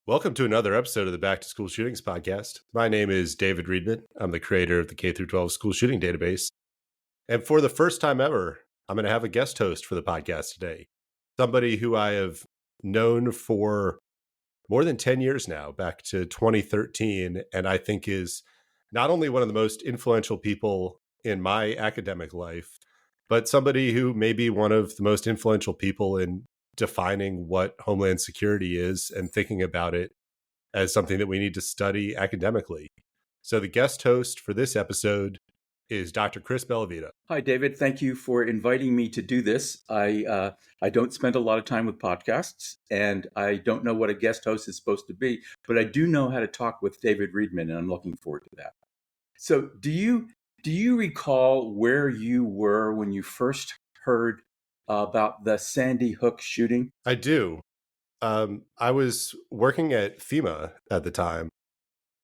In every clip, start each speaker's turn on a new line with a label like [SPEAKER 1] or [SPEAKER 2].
[SPEAKER 1] Welcome to another episode of the Back to School Shootings podcast. My name is David Reedman. I'm the creator of the K through 12 school shooting database. And for the first time ever, I'm going to have a guest host for the podcast today. Somebody who I have known for more than 10 years now, back to 2013, and I think is not only one of the most influential people in my academic life, but somebody who may be one of the most influential people in defining what Homeland Security is and thinking about it as something that we need to study academically. So the guest host for this episode is Dr. Chris Bellavita.
[SPEAKER 2] Hi, David. Thank you for inviting me to do this. I don't spend a lot of time with podcasts, and I don't know what a guest host is supposed to be, but I do know how to talk with David Reedman, and I'm looking forward to that. So, do you recall where you were when you first heard about the Sandy Hook shooting?
[SPEAKER 1] I do. I was working at FEMA at the time.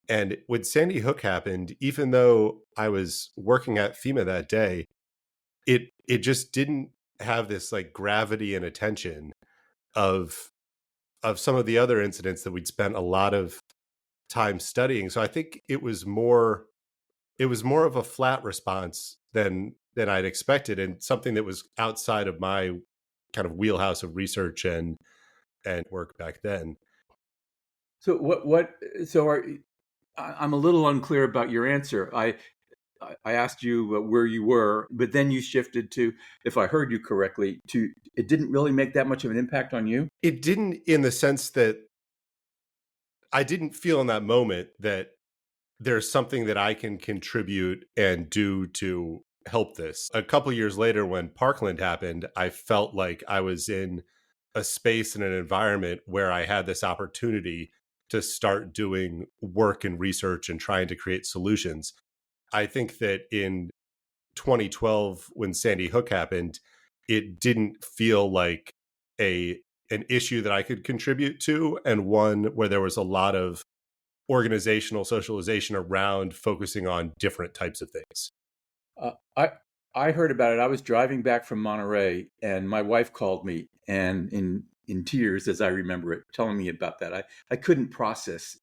[SPEAKER 1] And when Sandy Hook happened, even though I was working at FEMA that day, it just didn't have this like gravity and attention of some of the other incidents that we'd spent a lot of time studying. So I think it was more of a flat response than I'd expected, and something that was outside of my kind of wheelhouse of research and work back then.
[SPEAKER 2] So I'm a little unclear about your answer. I asked you where you were, but then you shifted to, if I heard you correctly, to it didn't really make that much of an impact on you?
[SPEAKER 1] It didn't, in the sense that I didn't feel in that moment that there's something that I can contribute and do to help this. A couple years later, when Parkland happened, I felt like I was in a space and an environment where I had this opportunity to start doing work and research and trying to create solutions. I think that in 2012, when Sandy Hook happened, it didn't feel like an issue that I could contribute to, and one where there was a lot of organizational socialization around focusing on different types of things.
[SPEAKER 2] I heard about it. I was driving back from Monterey, and my wife called me, and in tears, as I remember it, telling me about that. I couldn't process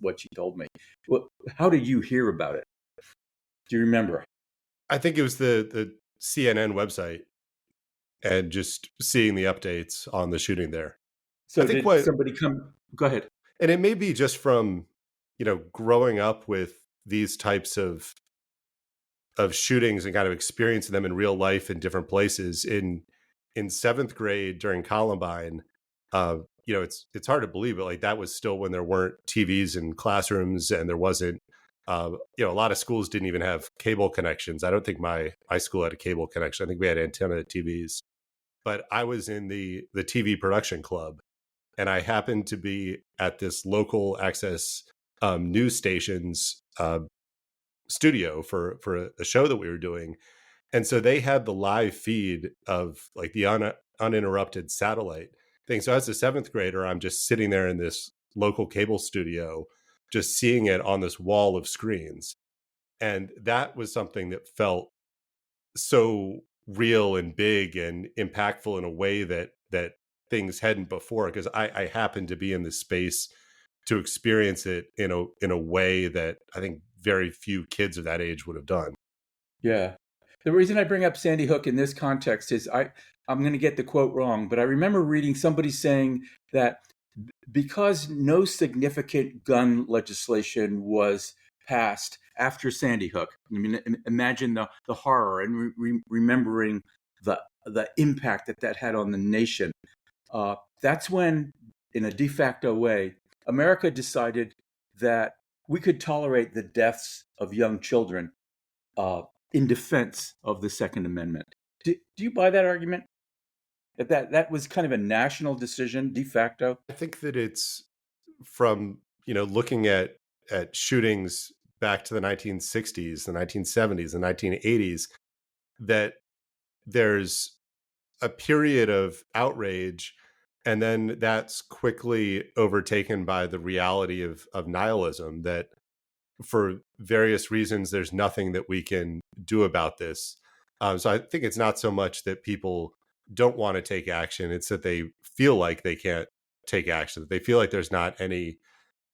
[SPEAKER 2] what she told me. How did you hear about it? Do you remember?
[SPEAKER 1] I think it was the CNN website and just seeing the updates on the shooting there.
[SPEAKER 2] So did somebody come? Go ahead.
[SPEAKER 1] And it may be just from, growing up with these types of shootings and kind of experiencing them in real life in different places. In seventh grade during Columbine, it's hard to believe, but like that was still when there weren't TVs in classrooms, and there wasn't, a lot of schools didn't even have cable connections. I don't think my school had a cable connection. I think we had antenna TVs, but I was in the TV production club, and I happened to be at this local access news station's studio for a show that we were doing. And so they had the live feed of like the uninterrupted satellite thing. So as a seventh grader, I'm just sitting there in this local cable studio, just seeing it on this wall of screens. And that was something that felt so real and big and impactful in a way that things hadn't before, because I happened to be in this space to experience it in a way that I think very few kids of that age would have done.
[SPEAKER 2] Yeah. The reason I bring up Sandy Hook in this context is I'm going to get the quote wrong, but I remember reading somebody saying that because no significant gun legislation was passed after Sandy Hook, I mean, imagine the horror and remembering the impact that had on the nation. That's when, in a de facto way, America decided that we could tolerate the deaths of young children in defense of the Second Amendment. Do you buy that argument? That was kind of a national decision, de facto?
[SPEAKER 1] I think that it's from, looking at shootings back to the 1960s, the 1970s, the 1980s, that there's a period of outrage, and then that's quickly overtaken by the reality of nihilism, that for various reasons, there's nothing that we can do about this. So I think it's not so much that people don't want to take action, it's that they feel like they can't take action. They feel like there's not any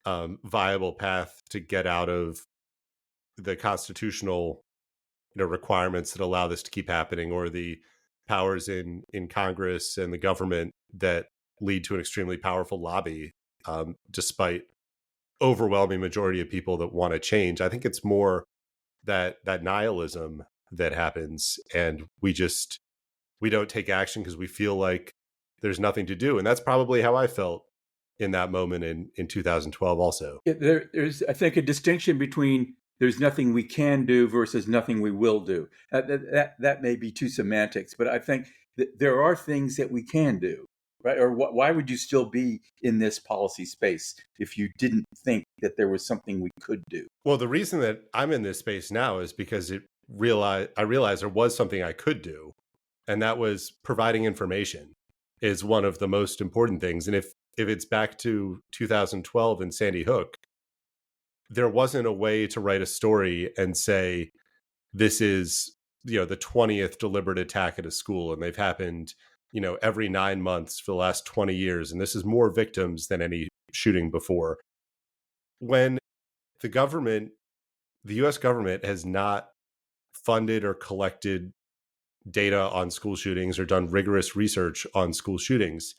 [SPEAKER 1] viable path to get out of the constitutional, requirements that allow this to keep happening, or the powers in Congress and the government that lead to an extremely powerful lobby, despite overwhelming majority of people that want to change. I think it's more that nihilism that happens, and we don't take action because we feel like there's nothing to do. And that's probably how I felt in that moment in 2012 also.
[SPEAKER 2] There's, I think, a distinction between there's nothing we can do versus nothing we will do. That may be two semantics, but I think that there are things that we can do, right? Or why would you still be in this policy space if you didn't think that there was something we could do?
[SPEAKER 1] Well, the reason that I'm in this space now is because I realized there was something I could do, and that was providing information is one of the most important things. And if it's back to 2012 and Sandy Hook, there wasn't a way to write a story and say, this is, the 20th deliberate attack at a school, and they've happened, every 9 months for the last 20 years. And this is more victims than any shooting before. When the government, the US government, has not funded or collected data on school shootings or done rigorous research on school shootings,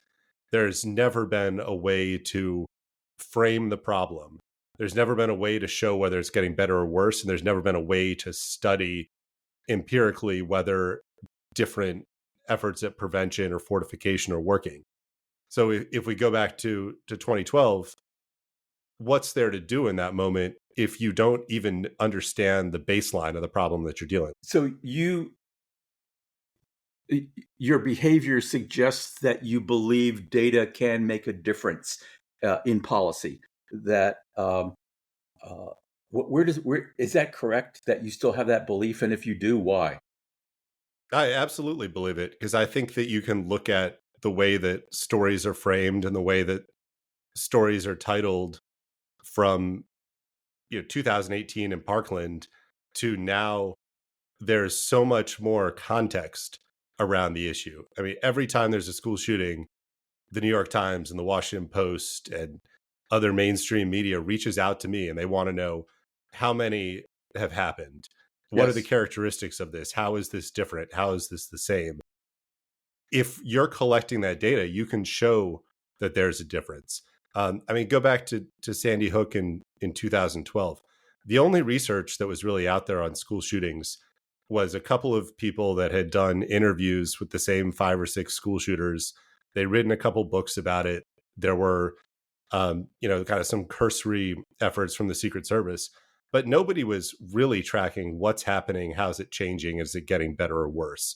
[SPEAKER 1] there's never been a way to frame the problem. There's never been a way to show whether it's getting better or worse. And there's never been a way to study empirically whether different efforts at prevention or fortification are working. So if we go back to 2012, what's there to do in that moment if you don't even understand the baseline of the problem that you're dealing with?
[SPEAKER 2] So your behavior suggests that you believe data can make a difference in policy. That where is that correct? That you still have that belief, and if you do, why?
[SPEAKER 1] I absolutely believe it, because I think that you can look at the way that stories are framed and the way that stories are titled from 2018 in Parkland to now. There's so much more context around the issue. I mean, every time there's a school shooting, the New York Times and the Washington Post and other mainstream media reaches out to me, and they want to know how many have happened. What are the characteristics of this? How is this different? How is this the same? If you're collecting that data, you can show that there's a difference. Go back to Sandy Hook in 2012. The only research that was really out there on school shootings was a couple of people that had done interviews with the same 5 or 6 school shooters. They'd written a couple books about it. There were, kind of some cursory efforts from the Secret Service, but nobody was really tracking what's happening. How's it changing? Is it getting better or worse?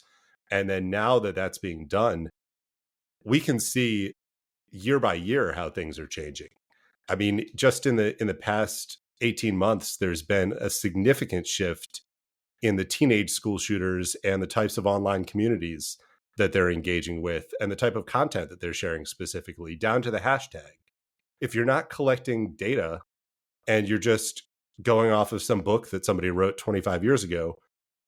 [SPEAKER 1] And then now that that's being done, we can see year by year how things are changing. I mean, just in the past 18 months, there's been a significant shift in the teenage school shooters and the types of online communities that they're engaging with and the type of content that they're sharing, specifically down to the hashtag. If you're not collecting data and you're just going off of some book that somebody wrote 25 years ago,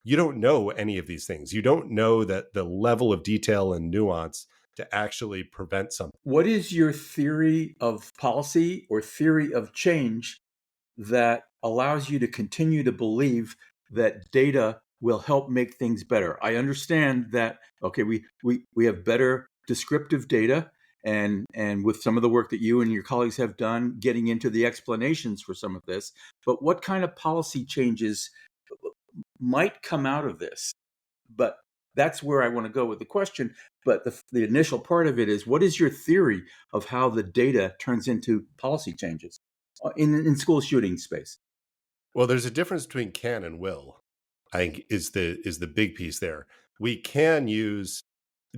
[SPEAKER 1] you don't know any of these things. You don't know that the level of detail and nuance to actually prevent something.
[SPEAKER 2] What is your theory of policy or theory of change that allows you to continue to believe that data will help make things better? I understand that, okay, we have better descriptive data, and with some of the work that you and your colleagues have done, getting into the explanations for some of this, but what kind of policy changes might come out of this? But that's where I want to go with the question. But the initial part of it is, what is your theory of how the data turns into policy changes in school shooting space?
[SPEAKER 1] Well, there's a difference between can and will, I think, is the big piece there. We can use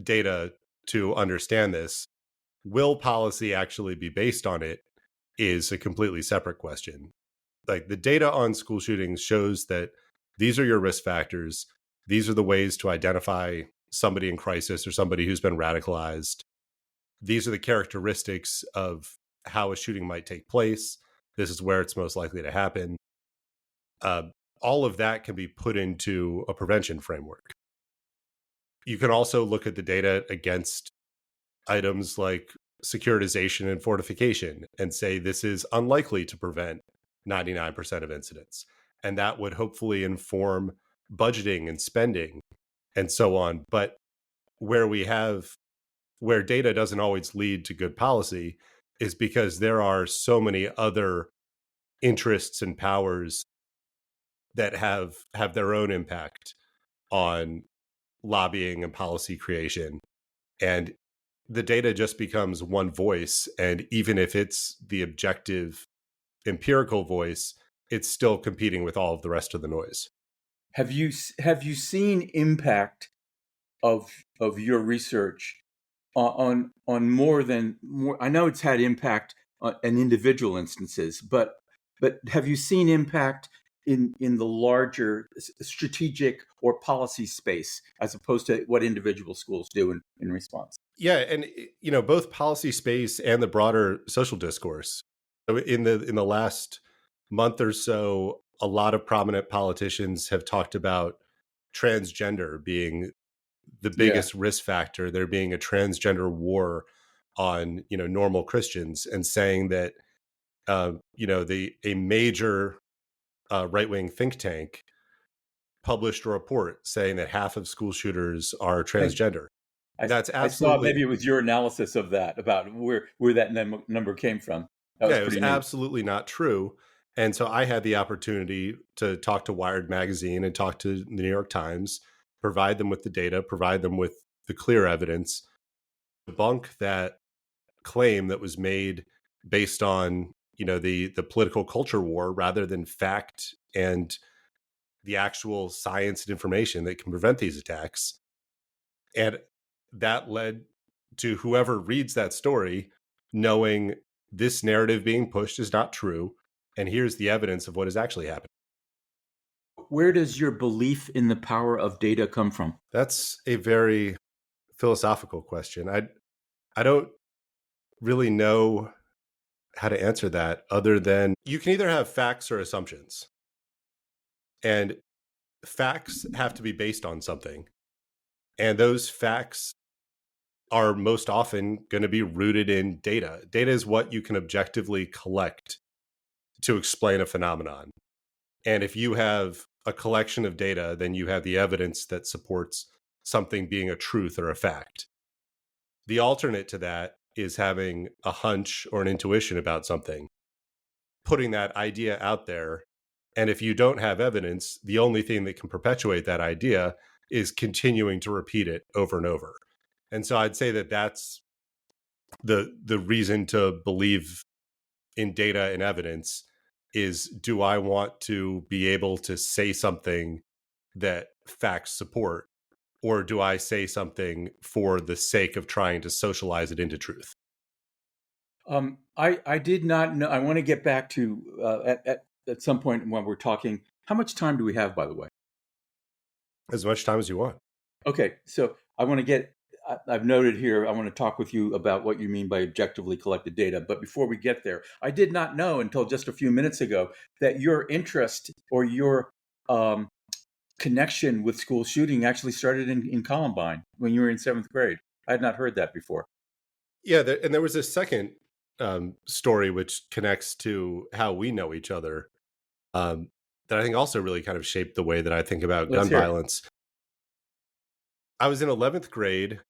[SPEAKER 1] data to understand this. Will policy actually be based on it is a completely separate question. Like, the data on school shootings shows that these are your risk factors. These are the ways to identify somebody in crisis or somebody who's been radicalized. These are the characteristics of how a shooting might take place. This is where it's most likely to happen. All of that can be put into a prevention framework. You can also look at the data against items like securitization and fortification and say this is unlikely to prevent 99% of incidents. And that would hopefully inform budgeting and spending and so on. But where we have where data doesn't always lead to good policy is because there are so many other interests and powers that have their own impact on lobbying and policy creation. And the data just becomes one voice. And even if it's the objective empirical voice, it's still competing with all of the rest of the noise.
[SPEAKER 2] Have you seen impact of your research on more? I know it's had impact in individual instances, but have you seen impact in the larger strategic or policy space as opposed to what individual schools do in response?
[SPEAKER 1] Yeah, and both policy space and the broader social discourse. So in the last month or so, a lot of prominent politicians have talked about transgender being the
[SPEAKER 2] Yeah.
[SPEAKER 1] biggest risk factor, there being a transgender war on normal Christians, and saying that the a major right wing think tank published a report saying that half of school shooters are
[SPEAKER 2] I,
[SPEAKER 1] transgender. That's
[SPEAKER 2] I saw
[SPEAKER 1] absolutely
[SPEAKER 2] maybe it was your analysis of that about where that number came from. That
[SPEAKER 1] yeah,
[SPEAKER 2] was
[SPEAKER 1] it was
[SPEAKER 2] pretty neat.
[SPEAKER 1] absolutely not true. And so I had the opportunity to talk to Wired Magazine and talk to the New York Times, provide them with the data, provide them with the clear evidence, debunk that claim that was made based on the political culture war rather than fact and the actual science and information that can prevent these attacks. And that led to whoever reads that story knowing this narrative being pushed is not true, and here's the evidence of what is actually happening.
[SPEAKER 2] Where does your belief in the power of data come from?
[SPEAKER 1] That's a very philosophical question. I don't really know how to answer that other than you can either have facts or assumptions. And facts have to be based on something. And those facts are most often going to be rooted in data. Data is what you can objectively collect to explain a phenomenon. And if you have a collection of data, then you have the evidence that supports something being a truth or a fact. The alternate to that is having a hunch or an intuition about something, putting that idea out there. And if you don't have evidence, the only thing that can perpetuate that idea is continuing to repeat it over and over. And so I'd say that that's the reason to believe in data and evidence is, do I want to be able to say something that facts support, or do I say something for the sake of trying to socialize it into truth?
[SPEAKER 2] I did not know. I want to get back to at some point when we're talking. How much time do we have, by the way?
[SPEAKER 1] As much time as you want.
[SPEAKER 2] Okay, so I want to get. I've noted here. I want to talk with you about what you mean by objectively collected data. But before we get there, I did not know until just a few minutes ago that your interest or your connection with school shooting actually started in Columbine when you were in seventh grade. I had not heard that before.
[SPEAKER 1] Yeah, and there was a second story which connects to how we know each other, um, that I think also really kind of shaped the way that I think about
[SPEAKER 2] Let's
[SPEAKER 1] gun
[SPEAKER 2] hear it.
[SPEAKER 1] violence. I was in 11th grade.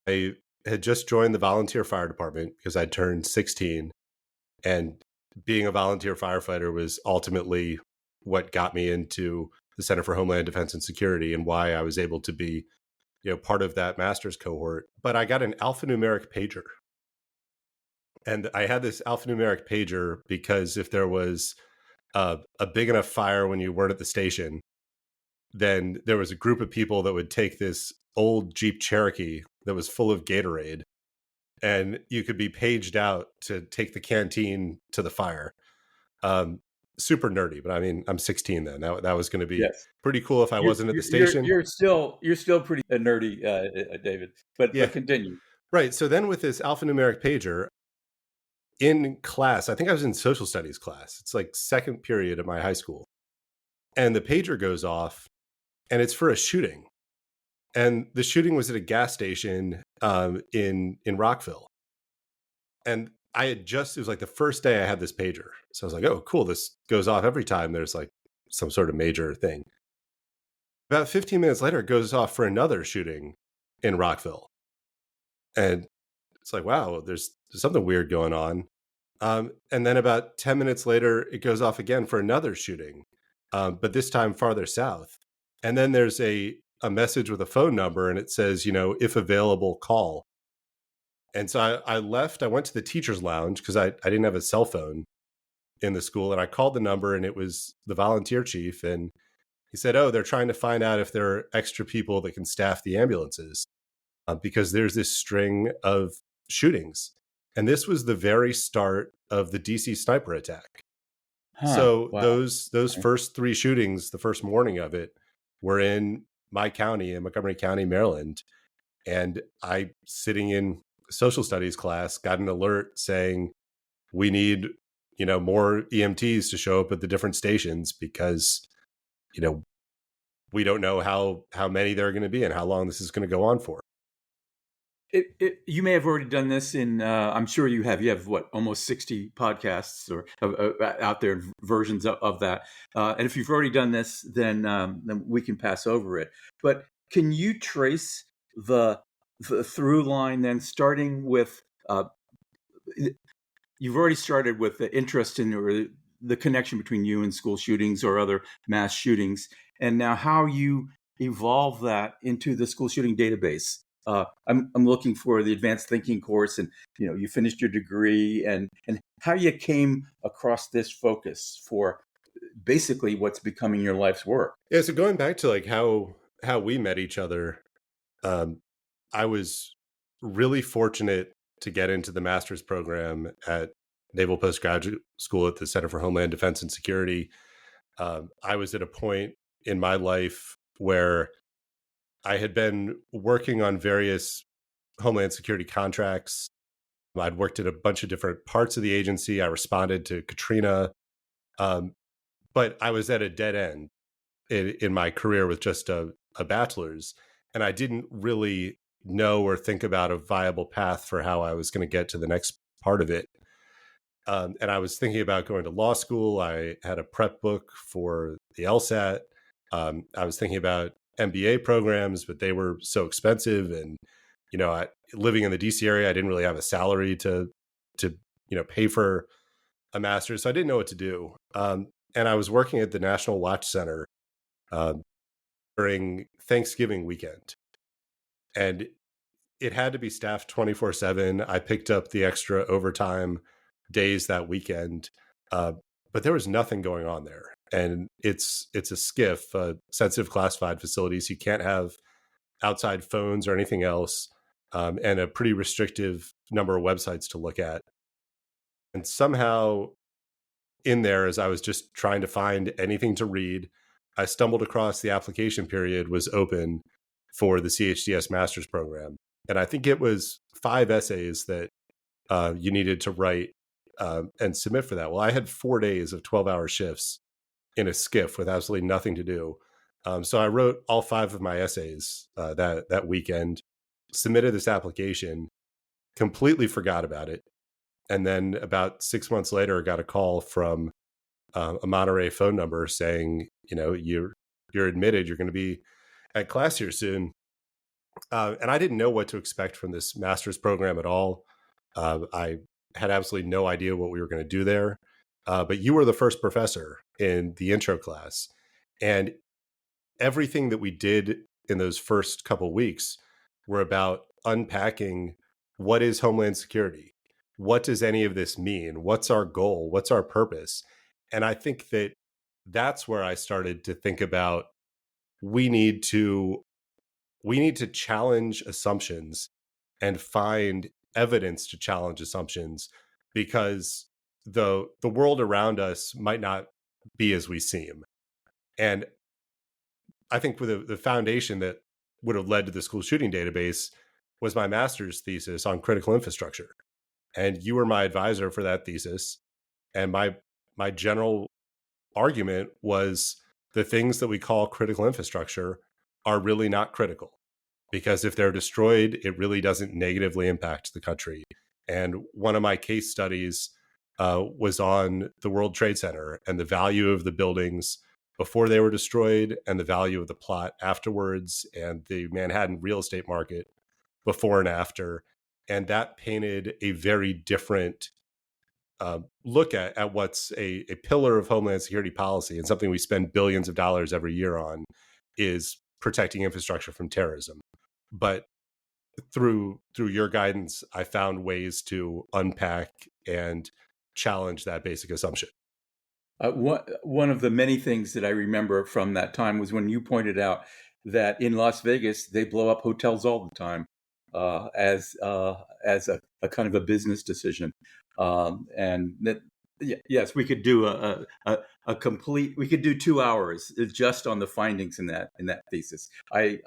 [SPEAKER 1] I had just joined the volunteer fire department because I turned 16. And being a volunteer firefighter was ultimately what got me into the Center for Homeland Defense and Security, and why I was able to be part of that master's cohort. But I got an alphanumeric pager. And I had this alphanumeric pager because if there was a big enough fire when you weren't at the station, then there was a group of people that would take this old Jeep Cherokee that was full of Gatorade, and you could be paged out to take the canteen to the fire. Um, Super nerdy, but I mean, I'm 16 then. That was going to be
[SPEAKER 2] Yes.
[SPEAKER 1] pretty cool if I
[SPEAKER 2] You're
[SPEAKER 1] wasn't at the
[SPEAKER 2] you're
[SPEAKER 1] station.
[SPEAKER 2] you're still pretty nerdy, David. But
[SPEAKER 1] Yeah,
[SPEAKER 2] continue.
[SPEAKER 1] right. So then with this alphanumeric pager in class, I think I was in social studies class. It's like second period at my high school, and the pager goes off, and it's for a shooting. And the shooting was at a gas station in Rockville. And it was like the first day I had this pager. So I was like, oh, cool. This goes off every time there's like some sort of major thing. About 15 minutes later, it goes off for another shooting in Rockville. And it's like, wow, there's something weird going on. And then about 10 minutes later, it goes off again for another shooting, but this time farther south. And then there's a message with a phone number, and it says, if available, call. And so I left. I went to the teacher's lounge because I didn't have a cell phone in the school. And I called the number, and it was the volunteer chief. And he said, oh, they're trying to find out if there are extra people that can staff the ambulances because there's this string of shootings. And this was the very start of the DC sniper attack.
[SPEAKER 2] Huh.
[SPEAKER 1] So
[SPEAKER 2] Wow.
[SPEAKER 1] those first three shootings, the first morning of it, were in my county, in Montgomery County, Maryland. And I, sitting in social studies class, got an alert saying we need, more EMTs to show up at the different stations because, we don't know how many there are going to be and how long this is going to go on for.
[SPEAKER 2] You may have already done this in. I'm sure you have. You have what, almost 60 podcasts or out there, versions of that. And if you've already done this, then we can pass over it. But can you trace the through line then, starting with? You've already started with the interest in or the connection between you and school shootings or other mass shootings, and now how you evolve that into the school shooting database. I'm looking for the advanced thinking course, and you finished your degree, and how you came across this focus for basically what's becoming your life's work.
[SPEAKER 1] Yeah, so going back to like how we met each other, I was really fortunate to get into the master's program at Naval Postgraduate School at the Center for Homeland Defense and Security. I was at a point in my life where I had been working on various Homeland Security contracts. I'd worked at a bunch of different parts of the agency. I responded to Katrina, but I was at a dead end in my career with just a bachelor's, and I didn't really know or think about a viable path for how I was going to get to the next part of it. And I was thinking about going to law school. I had a prep book for the LSAT. I was thinking about MBA programs, but they were so expensive. And, living in the DC area, I didn't really have a salary to pay for a master's. So I didn't know what to do. And I was working at the National Watch Center during Thanksgiving weekend. And it had to be staffed 24/7. I picked up the extra overtime days that weekend, but there was nothing going on there. And it's a SCIF, sensitive classified facilities. You can't have outside phones or anything else, and a pretty restrictive number of websites to look at. And somehow in there, as I was just trying to find anything to read, I stumbled across the application period was open for the CHDS master's program. And I think it was 5 essays that you needed to write and submit for that. Well, I had 4 days of 12-hour shifts in a SCIF with absolutely nothing to do. So I wrote all 5 of my essays that weekend, submitted this application, completely forgot about it. And then about 6 months later, I got a call from a Monterey phone number saying, you're admitted, you're going to be at class here soon. And I didn't know what to expect from this master's program at all. I had absolutely no idea what we were going to do there. But you were the first professor in the intro class. And everything that we did in those first couple weeks were about unpacking what is Homeland Security? What does any of this mean? What's our goal? What's our purpose? And I think that's where I started to think about we need to challenge assumptions and find evidence to challenge assumptions, because the world around us might not be as we seem. And I think with the foundation that would have led to the school shooting database was my master's thesis on critical infrastructure. And you were my advisor for that thesis. And my general argument was the things that we call critical infrastructure are really not critical, because if they're destroyed, it really doesn't negatively impact the country. And one of my case studies was on the World Trade Center and the value of the buildings before they were destroyed and the value of the plot afterwards, and the Manhattan real estate market before and after. And that painted a very different look at what's a pillar of Homeland Security policy, and something we spend billions of dollars every year on is protecting infrastructure from terrorism. But through your guidance, I found ways to unpack and challenge that basic assumption.
[SPEAKER 2] One of the many things that I remember from that time was when you pointed out that in Las Vegas they blow up hotels all the time as a kind of a business decision, and that yes, we could do a complete, we could do 2 hours just on the findings in that thesis. I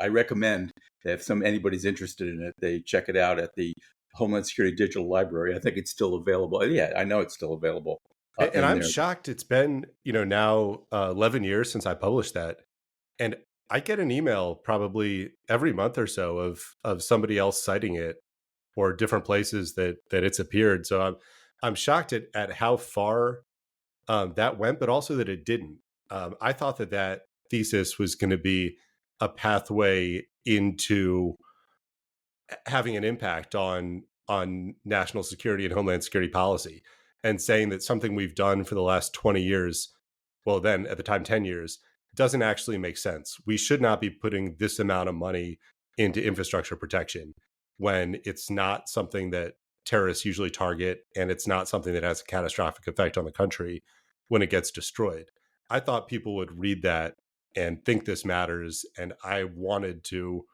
[SPEAKER 2] recommend that if anybody's interested in it, they check it out at the Homeland Security Digital Library. I think it's still available. Yeah, I know it's still available
[SPEAKER 1] And
[SPEAKER 2] in
[SPEAKER 1] I'm
[SPEAKER 2] there.
[SPEAKER 1] shocked. It's been, now 11 years since I published that. And I get an email probably every month or so of somebody else citing it, or different places that it's appeared. So I'm shocked at how far that went, but also that it didn't. I thought that thesis was going to be a pathway into having an impact on national security and homeland security policy, and saying that something we've done for the last 20 years, well, then at the time 10 years, doesn't actually make sense. We should not be putting this amount of money into infrastructure protection when it's not something that terrorists usually target, and it's not something that has a catastrophic effect on the country when it gets destroyed. I thought people would read that and think this matters, and I wanted to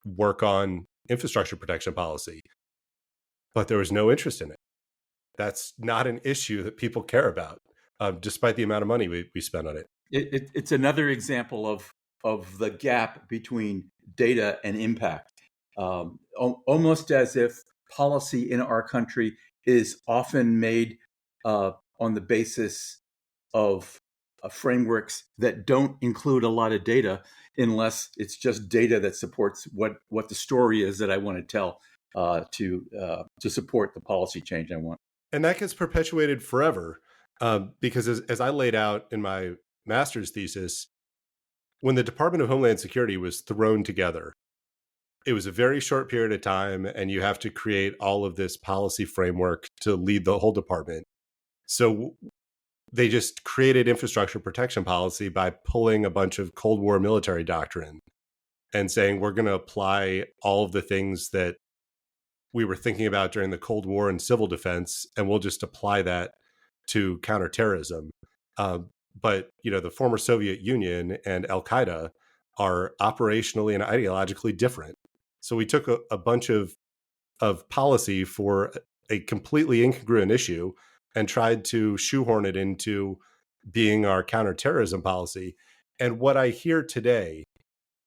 [SPEAKER 1] work on infrastructure protection policy, but there was no interest in it. That's not an issue that people care about, despite the amount of money we spend on it.
[SPEAKER 2] It's another example of the gap between data and impact, almost as if policy in our country is often made on the basis of frameworks that don't include a lot of data, unless it's just data that supports what the story is that I want to tell to support the policy change I want.
[SPEAKER 1] And that gets perpetuated forever, because as I laid out in my master's thesis, when the Department of Homeland Security was thrown together, it was a very short period of time, and you have to create all of this policy framework to lead the whole department. So they just created infrastructure protection policy by pulling a bunch of Cold War military doctrine and saying, we're going to apply all of the things that we were thinking about during the Cold War and civil defense, and we'll just apply that to counterterrorism. But the former Soviet Union and Al Qaeda are operationally and ideologically different. So we took a bunch of policy for a completely incongruent issue and tried to shoehorn it into being our counterterrorism policy. And what I hear today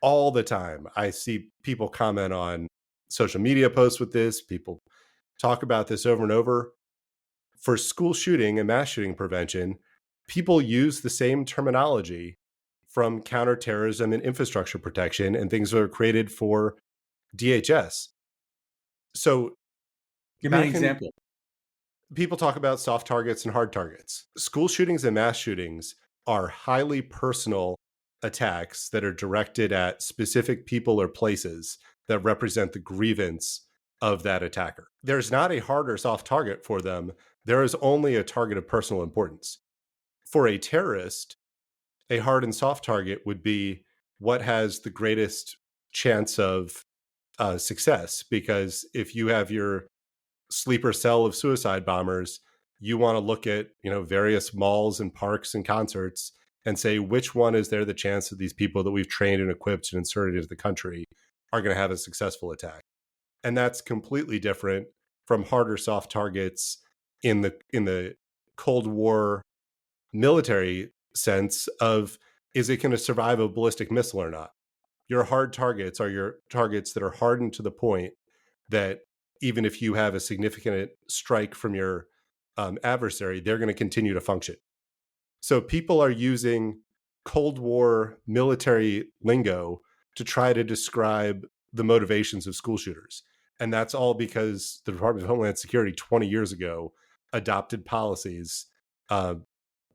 [SPEAKER 1] all the time, I see people comment on social media posts with this, people talk about this over and over. For school shooting and mass shooting prevention, people use the same terminology from counterterrorism and infrastructure protection and things that are created for DHS. So
[SPEAKER 2] Give me an
[SPEAKER 1] back in,
[SPEAKER 2] example.
[SPEAKER 1] people talk about soft targets and hard targets. School shootings and mass shootings are highly personal attacks that are directed at specific people or places that represent the grievance of that attacker. There's not a hard or soft target for them. There is only a target of personal importance. For a terrorist, a hard and soft target would be what has the greatest chance of success. Because if you have your sleeper cell of suicide bombers, you want to look at various malls and parks and concerts and say, which one is there the chance that these people that we've trained and equipped and inserted into the country are going to have a successful attack? And that's completely different from hard or soft targets in the Cold War military sense of, is it going to survive a ballistic missile or not? Your hard targets are your targets that are hardened to the point that even if you have a significant strike from your adversary, they're going to continue to function. So people are using Cold War military lingo to try to describe the motivations of school shooters. And that's all because the Department of Homeland Security 20 years ago adopted policies uh,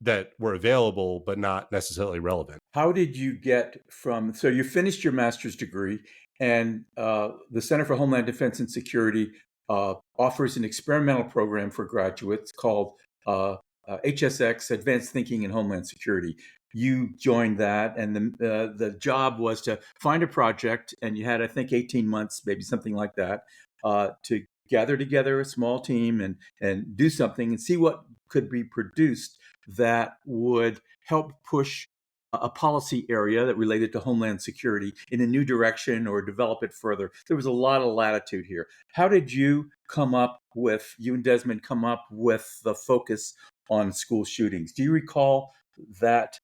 [SPEAKER 1] that were available but not necessarily relevant.
[SPEAKER 2] How did you get from, so you finished your master's degree, and the Center for Homeland Defense and Security offers an experimental program for graduates called HSX, Advanced Thinking in Homeland Security. You joined that, and the job was to find a project, and you had, I think, 18 months, maybe something like that, to gather together a small team and do something and see what could be produced that would help push a policy area that related to Homeland Security in a new direction or develop it further. There was a lot of latitude here. How did you and Desmond come up with the focus on school shootings? Do you recall that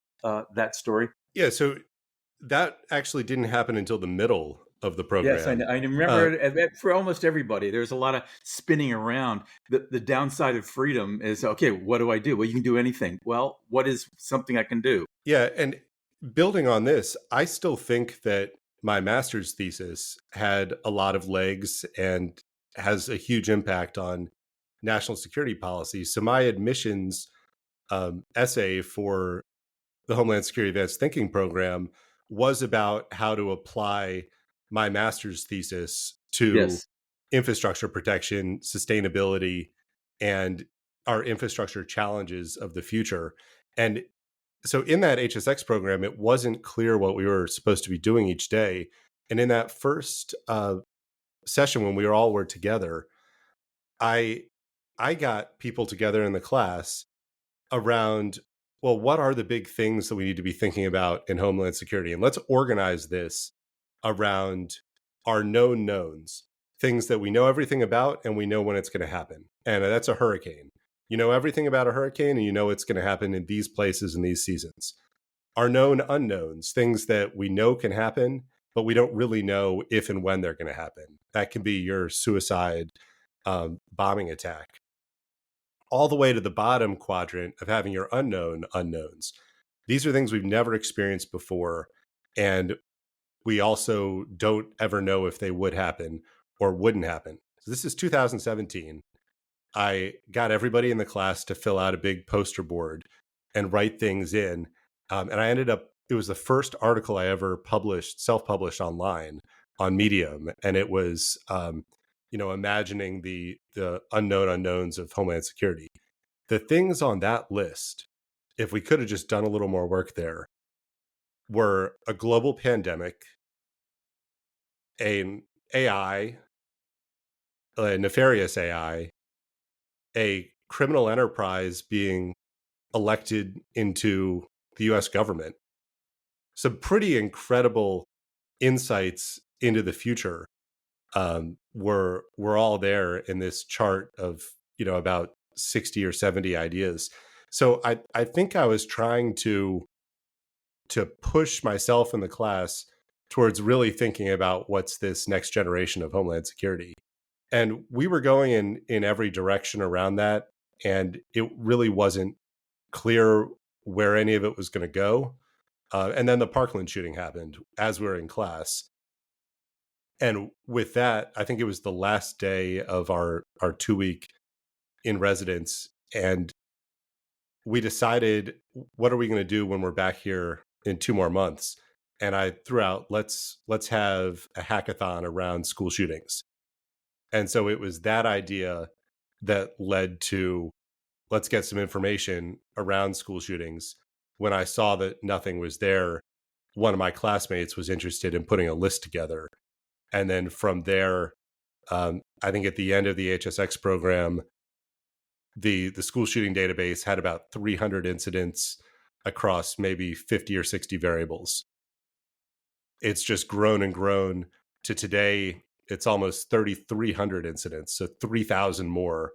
[SPEAKER 2] story?
[SPEAKER 1] Yeah, so that actually didn't happen until the middle of the
[SPEAKER 2] Yes, I,
[SPEAKER 1] program.
[SPEAKER 2] I remember for almost everybody, there's a lot of spinning around. The downside of freedom is, okay, what do I do? Well, you can do anything. Well, what is something I can do?
[SPEAKER 1] Yeah, and building on this, I still think that my master's thesis had a lot of legs and has a huge impact on national security policy. So my admissions essay for the Homeland Security Advanced Thinking program was about how to apply my master's thesis to
[SPEAKER 2] Yes.
[SPEAKER 1] infrastructure protection, sustainability, and our infrastructure challenges of the future. And so in that HSX program, it wasn't clear what we were supposed to be doing each day. And in that first session, when we all were together, I I got people together in the class around, well, what are the big things that we need to be thinking about in Homeland Security? And let's organize this around our known knowns, things that we know everything about and we know when it's going to happen. And that's a hurricane. You know everything about a hurricane and you know it's going to happen in these places and these seasons. Our known unknowns, things that we know can happen, but we don't really know if and when they're going to happen. That can be your suicide bombing attack, all the way to the bottom quadrant of having your unknown unknowns. These are things we've never experienced before. And we also don't ever know if they would happen or wouldn't happen. So this is 2017. I got everybody in the class to fill out a big poster board and write things in. And I ended up, it was the first article I ever published, self-published online on Medium. And it was, imagining the unknown unknowns of Homeland Security. The things on that list, if we could have just done a little more work there, were a global pandemic, an AI, a nefarious AI, a criminal enterprise being elected into the US government. Some pretty incredible insights into the future were all there in this chart of, about 60 or 70 ideas. So I think I was trying to push myself in the class towards really thinking about what's this next generation of Homeland Security. And we were going in every direction around that. And it really wasn't clear where any of it was going to go. And then the Parkland shooting happened as we were in class. And with that, I think it was the last day of our 2-week in residence. And we decided, what are we going to do when we're back here in 2 more months? And I threw out, let's have a hackathon around school shootings. And so it was that idea that led to, let's get some information around school shootings. When I saw that nothing was there, one of my classmates was interested in putting a list together. And then from there, I think at the end of the HSX program, the school shooting database had about 300 incidents across maybe 50 or 60 variables. It's just grown and grown to today. It's almost 3,300 incidents, so 3,000 more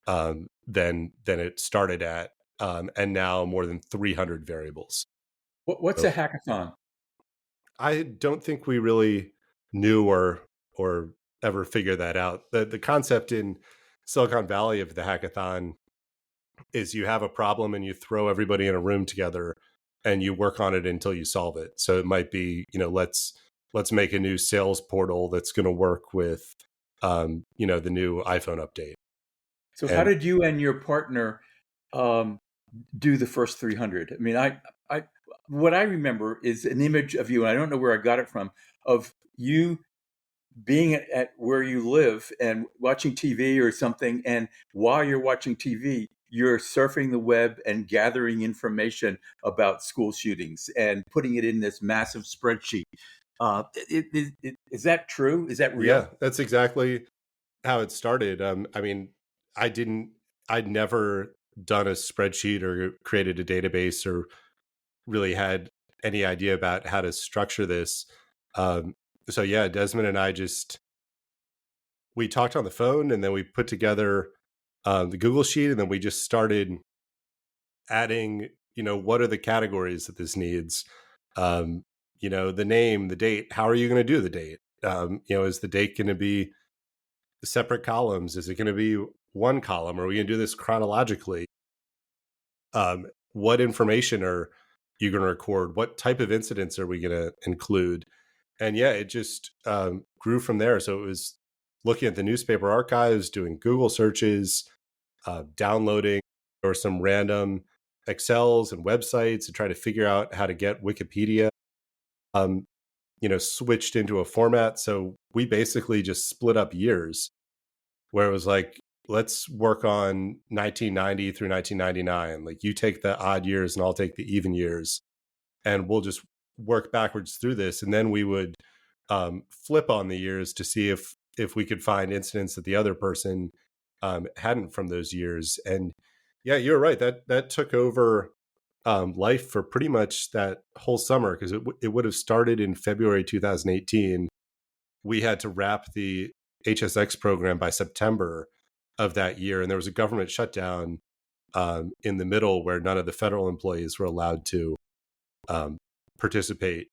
[SPEAKER 1] than it started at, and now more than 300 variables.
[SPEAKER 2] What's
[SPEAKER 1] So
[SPEAKER 2] a hackathon?
[SPEAKER 1] I don't think we really knew or ever figured that out. The concept in Silicon Valley of the hackathon is you have a problem and you throw everybody in a room together and you work on it until you solve it. So it might be, let's make a new sales portal that's going to work with the new iPhone update.
[SPEAKER 2] So how
[SPEAKER 1] And
[SPEAKER 2] did you and your partner um, do the first 300? I mean, I, what I remember is an image of you, and I don't know where I got it from, of you being at where you live and watching TV or something, and while you're watching TV, you're surfing the web and gathering information about school shootings and putting it in this massive spreadsheet. Is that true? Is that
[SPEAKER 1] yeah,
[SPEAKER 2] real?
[SPEAKER 1] that's exactly how it started. I mean, I didn't, I'd never done a spreadsheet or created a database or really had any idea about how to structure this. Um, so yeah, Desmond and I just, we talked on the phone and then we put together the Google sheet, and then we just started adding, what are the categories that this needs? The name, the date, how are you going to do the date? Is the date going to be separate columns? Is it going to be one column? Are we going to do this chronologically? What information are you going to record? What type of incidents are we going to include? And yeah, it just grew from there. So it was looking at the newspaper archives, doing Google searches, downloading or some random Excels and websites and try to figure out how to get Wikipedia, um, switched into a format. So we basically just split up years where it was like, let's work on 1990 through 1999. Like you take the odd years and I'll take the even years, and we'll just work backwards through this. And then we would flip on the years to see if we could find incidents that the other person hadn't from those years. And yeah, you're right. That took over life for pretty much that whole summer, because it would have started in February 2018. We had to wrap the HSX program by September of that year, and there was a government shutdown in the middle where none of the federal employees were allowed to um, participate.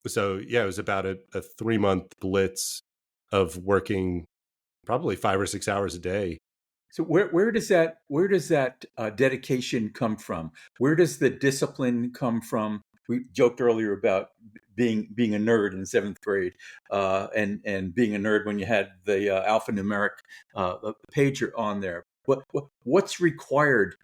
[SPEAKER 1] So yeah, it was about a 3-month blitz of working probably 5 or 6 hours a day.
[SPEAKER 2] So where does that dedication come from? Where does the discipline come from? We joked earlier about being a nerd in seventh grade, and being a nerd when you had the alphanumeric pager on there. What's required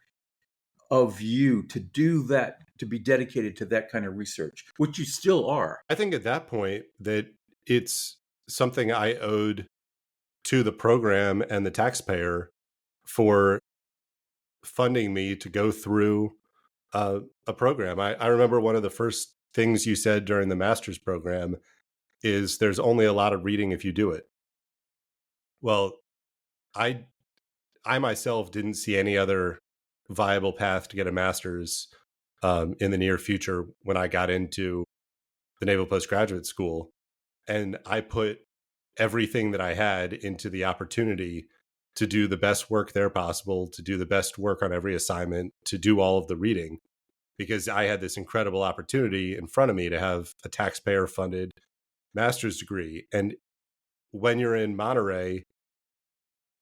[SPEAKER 2] of you to do that, to be dedicated to that kind of research, which you still are?
[SPEAKER 1] I think at that point that it's something I owed to the program and the taxpayer for funding me to go through a program. I remember one of the first things you said during the master's program is there's only a lot of reading if you do it. Well, I I myself didn't see any other viable path to get a master's in the near future when I got into the Naval Postgraduate School, and I put everything that I had into the opportunity to do the best work there possible, to do the best work on every assignment, to do all of the reading, because I had this incredible opportunity in front of me to have a taxpayer funded master's degree. And when you're in Monterey,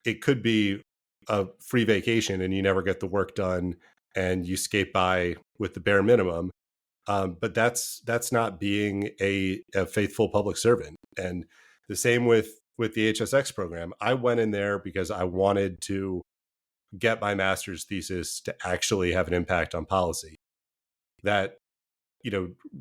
[SPEAKER 1] it could be a free vacation and you never get the work done and you skate by with the bare minimum. But that's not being a faithful public servant. And the same with the HSX program. I went in there because I wanted to get my master's thesis to actually have an impact on policy. That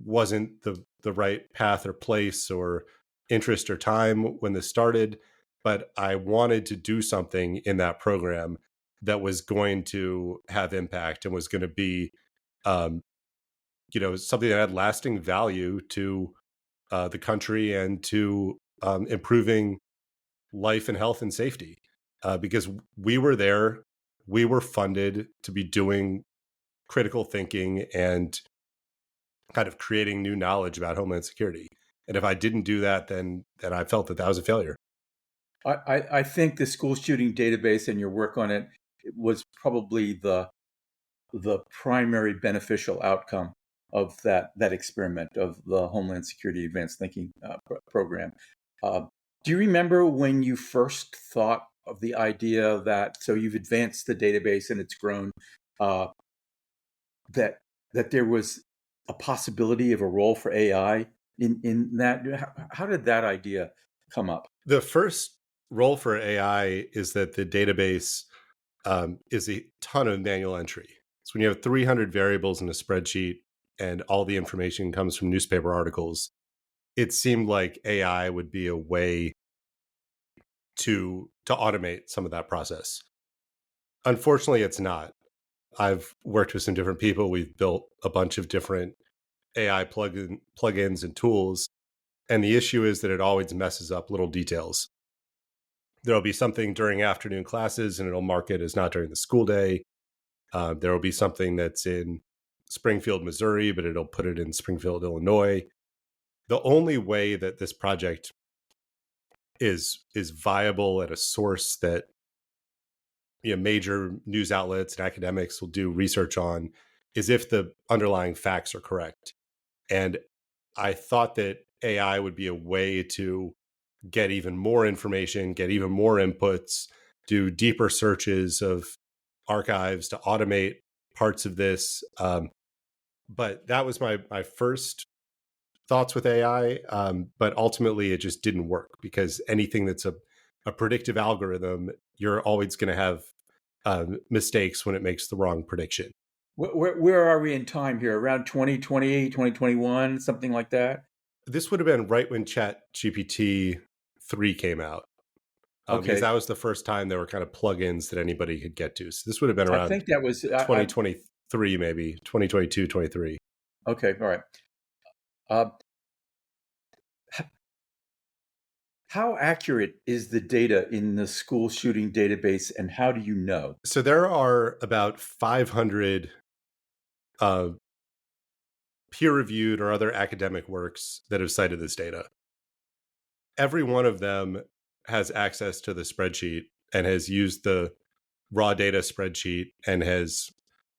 [SPEAKER 1] wasn't the right path or place or interest or time when this started, but I wanted to do something in that program that was going to have impact and was going to be um, something that had lasting value to the country and to improving life and health and safety, because we were there, we were funded to be doing critical thinking and kind of creating new knowledge about Homeland Security. And if I didn't do that, then I felt that was a failure.
[SPEAKER 2] I think the school shooting database and your work on it was probably the primary beneficial outcome of that experiment of the Homeland Security Advanced Thinking program. Uh, do you remember when you first thought of the idea that, so you've advanced the database and it's grown, uh, that there was a possibility of a role for AI in that? How did that idea come up?
[SPEAKER 1] The first role for AI is that the database is a ton of manual entry. So when you have 300 variables in a spreadsheet and all the information comes from newspaper articles, it seemed like AI would be a way to automate some of that process. Unfortunately, it's not. I've worked with some different people. We've built a bunch of different AI plugins and tools, and the issue is that it always messes up little details. There'll be something during afternoon classes, and it'll mark it as not during the school day. There will be something that's in Springfield, Missouri, but it'll put it in Springfield, Illinois. The only way that this project is viable at a source that major news outlets and academics will do research on is if the underlying facts are correct. And I thought that AI would be a way to get even more information, get even more inputs, do deeper searches of archives to automate parts of this. But that was my first thoughts with AI. But ultimately, it just didn't work because anything that's a predictive algorithm, you're always going to have mistakes when it makes the wrong prediction.
[SPEAKER 2] Where are we in time here? Around 2020, 2021, something like that?
[SPEAKER 1] This would have been right when Chat GPT 3 came out. Because
[SPEAKER 2] Okay.
[SPEAKER 1] that was the first time there were kind of plugins that anybody could get to. So this would have been
[SPEAKER 2] I
[SPEAKER 1] around
[SPEAKER 2] think that was,
[SPEAKER 1] 2023, maybe 2022, 23.
[SPEAKER 2] okay. All right. Uh, how accurate is the data in the school shooting database, and how do you know?
[SPEAKER 1] So there are about 500 uh, peer-reviewed or other academic works that have cited this data. Every one of them has access to the spreadsheet and has used the raw data spreadsheet and has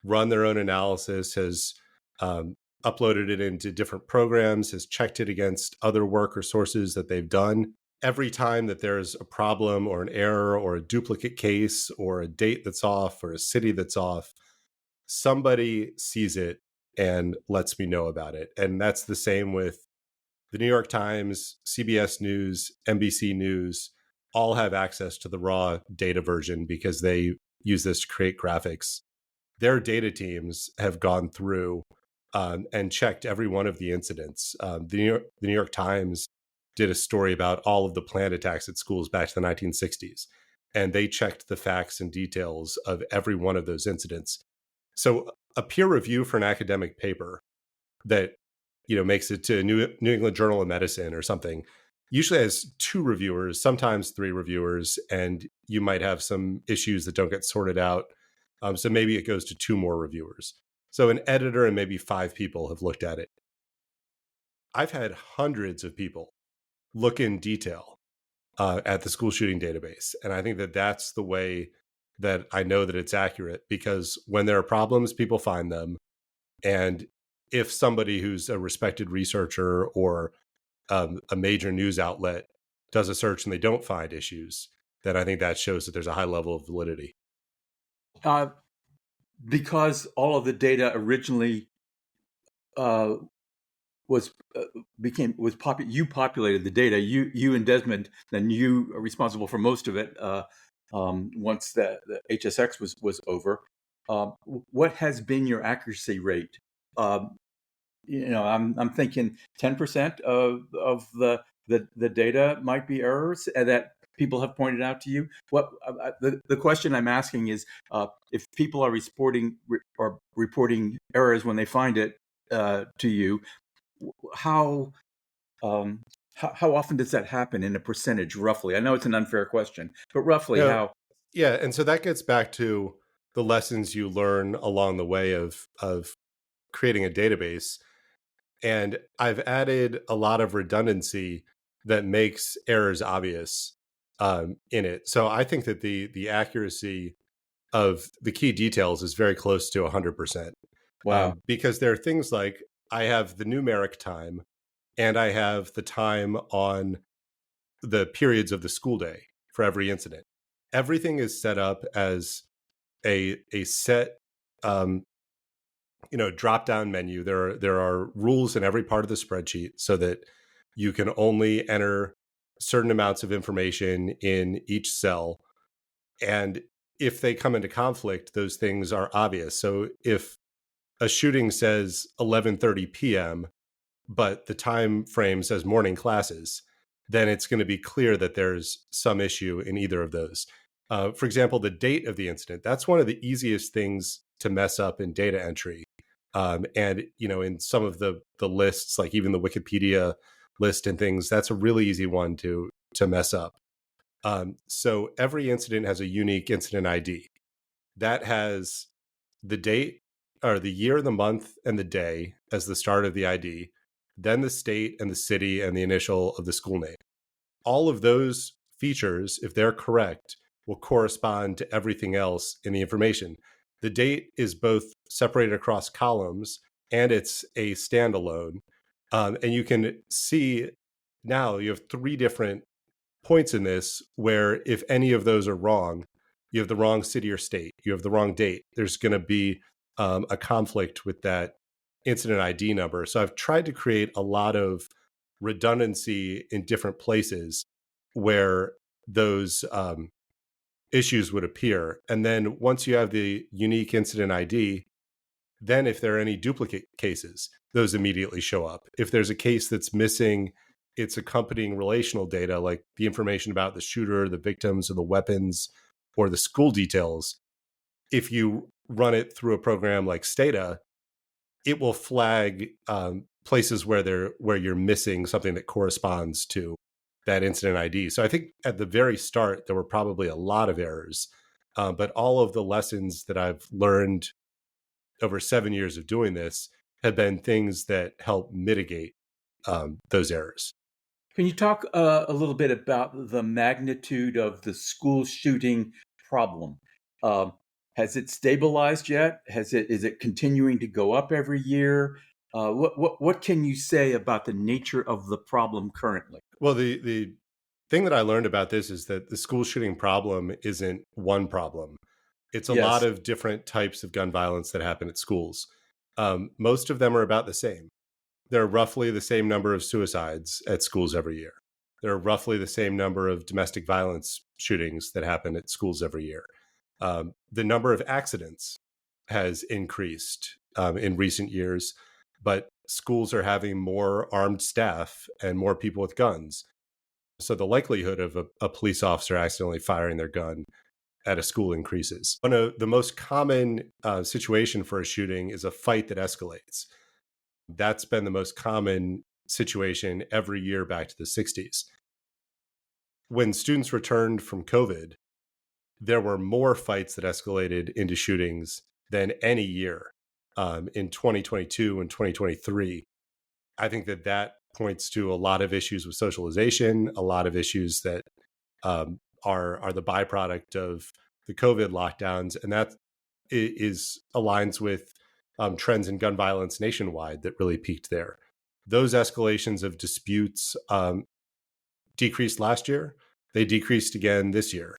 [SPEAKER 1] run their own analysis, has uploaded it into different programs, has checked it against other work or sources that they've done. Every time that there's a problem or an error or a duplicate case or a date that's off or a city that's off, somebody sees it and lets me know about it. And that's the same with the New York Times, CBS News, NBC News, all have access to the raw data version because they use this to create graphics. Their data teams have gone through and checked every one of the incidents. The New York Times did a story about all of the planned attacks at schools back to the 1960s, and they checked the facts and details of every one of those incidents. So a peer review for an academic paper that makes it to New England Journal of Medicine or something usually has 2 reviewers, sometimes 3 reviewers, and you might have some issues that don't get sorted out. So maybe it goes to 2 more reviewers. So an editor and maybe 5 people have looked at it. I've had hundreds of people look in detail at the school shooting database. And I think that that's the way that I know that it's accurate, because when there are problems, people find them. And if somebody who's a respected researcher or a major news outlet does a search and they don't find issues, then I think that shows that there's a high level of validity.
[SPEAKER 2] Uh, because all of the data originally uh, was you populated the data. You and Desmond, then you are responsible for most of it. Once the HSX was over, what has been your accuracy rate? Um, I'm thinking 10% of the data might be errors that people have pointed out to you. What the question I'm asking is, if people are reporting errors when they find it to you, how um, how often does that happen in a percentage, roughly? I know it's an unfair question, but roughly
[SPEAKER 1] Yeah,
[SPEAKER 2] how?
[SPEAKER 1] yeah, and so that gets back to the lessons you learn along the way of creating a database. And I've added a lot of redundancy that makes errors obvious in it. So I think that the accuracy of the key details is very close to 100%,
[SPEAKER 2] Wow.
[SPEAKER 1] because there are things like I have the numeric time and I have the time on the periods of the school day for every incident. Everything is set up as a set um, drop down menu. There are rules in every part of the spreadsheet so that you can only enter certain amounts of information in each cell. And if they come into conflict, those things are obvious. So if a shooting says 11:30 p.m., but the time frame says morning classes, then it's going to be clear that there's some issue in either of those. For example, the date of the incident, that's one of the easiest things to mess up in data entry. And, in some of the lists, like even the Wikipedia list and things, that's a really easy one to mess up. So every incident has a unique incident ID that has the date or the year, the month, and the day as the start of the ID, then the state and the city and the initial of the school name. All of those features, if they're correct, will correspond to everything else in the information. The date is both separated across columns and it's a standalone. And you can see now you have three different points in this where if any of those are wrong, you have the wrong city or state, you have the wrong date, there's going to be a conflict with that incident ID number. So I've tried to create a lot of redundancy in different places where those issues would appear. And then once you have the unique incident ID, then if there are any duplicate cases, those immediately show up. If there's a case that's missing its accompanying relational data, like the information about the shooter, the victims, or the weapons, or the school details, if you run it through a program like Stata, it will flag places where you're missing something that corresponds to that incident ID. So I think at the very start there were probably a lot of errors, but all of the lessons that I've learned over 7 years of doing this have been things that help mitigate those errors.
[SPEAKER 2] Can you talk a little bit about the magnitude of the school shooting problem? Um, has it stabilized yet? Is it continuing to go up every year? What can you say about the nature of the problem currently?
[SPEAKER 1] Well, the thing that I learned about this is that the school shooting problem isn't one problem. It's a lot
[SPEAKER 2] Yes.
[SPEAKER 1] of different types of gun violence that happen at schools. Most of them are about the same. There are roughly the same number of suicides at schools every year. There are roughly the same number of domestic violence shootings that happen at schools every year. The number of accidents has increased in recent years, but schools are having more armed staff and more people with guns. So the likelihood of a police officer accidentally firing their gun at a school increases. One of the most common situation for a shooting is a fight that escalates. That's been the most common situation every year back to the 60s. When students returned from COVID, there were more fights that escalated into shootings than any year in 2022 and 2023. I think that points to a lot of issues with socialization, a lot of issues that are the byproduct of the COVID lockdowns, and that is aligns with trends in gun violence nationwide that really peaked there. Those escalations of disputes decreased last year. They decreased again this year.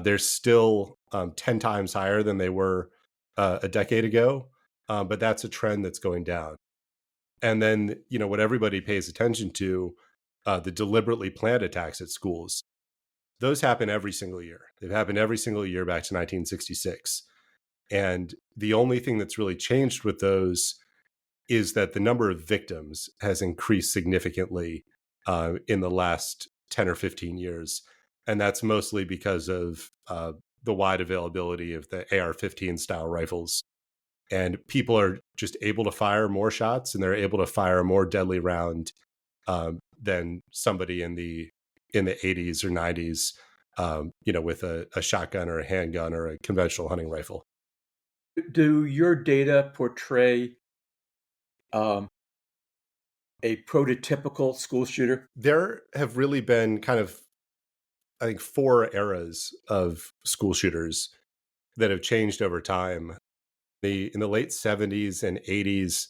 [SPEAKER 1] They're still 10 times higher than they were a decade ago, but that's a trend that's going down. And then, what everybody pays attention to, the deliberately planned attacks at schools, those happen every single year. They've happened every single year back to 1966. And the only thing that's really changed with those is that the number of victims has increased significantly in the last 10 or 15 years. And that's mostly because of the wide availability of the AR-15 style rifles. And people are just able to fire more shots, and they're able to fire a more deadly round than somebody in the 80s or 90s, with a shotgun or a handgun or a conventional hunting rifle.
[SPEAKER 2] Do your data portray um, a prototypical school shooter?
[SPEAKER 1] There have really been kind of, I think, four eras of school shooters that have changed over time. In the late 70s and 80s,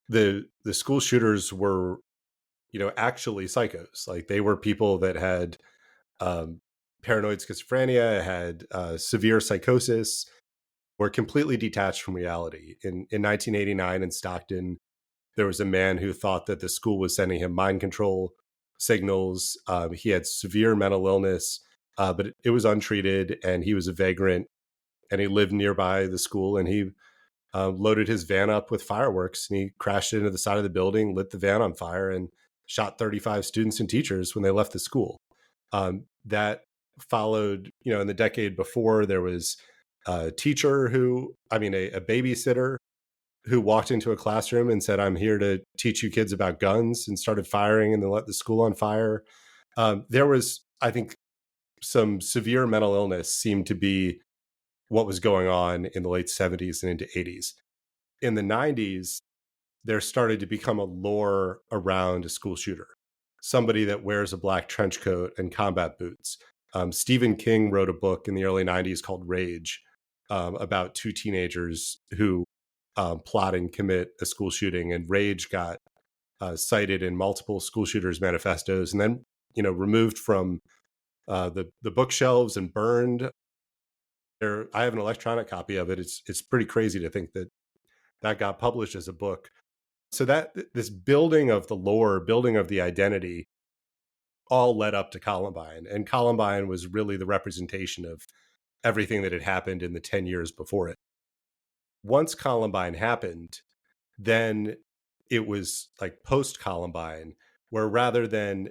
[SPEAKER 1] the school shooters were, actually psychos. Like they were people that had um, paranoid schizophrenia, had severe psychosis, were completely detached from reality. In 1989 in Stockton, there was a man who thought that the school was sending him mind control. signals. He had severe mental illness, but it was untreated, and he was a vagrant, and he lived nearby the school, and he loaded his van up with fireworks, and he crashed into the side of the building, lit the van on fire, and shot 35 students and teachers when they left the school. That followed, in the decade before, there was a teacher a babysitter who walked into a classroom and said, "I'm here to teach you kids about guns," and started firing and then let the school on fire. There was, I think, some severe mental illness seemed to be what was going on in the late 70s and into 80s. In the 90s, there started to become a lore around a school shooter, somebody that wears a black trench coat and combat boots. Stephen King wrote a book in the early 90s called Rage, about two teenagers who plot and commit a school shooting. And Rage got cited in multiple school shooters manifestos, and then removed from the bookshelves and burned. I have an electronic copy of it. It's pretty crazy to think that got published as a book. So that this building of the lore, building of the identity, all led up to Columbine. And Columbine was really the representation of everything that had happened in the 10 years before it. Once Columbine happened, then it was like post Columbine, where rather than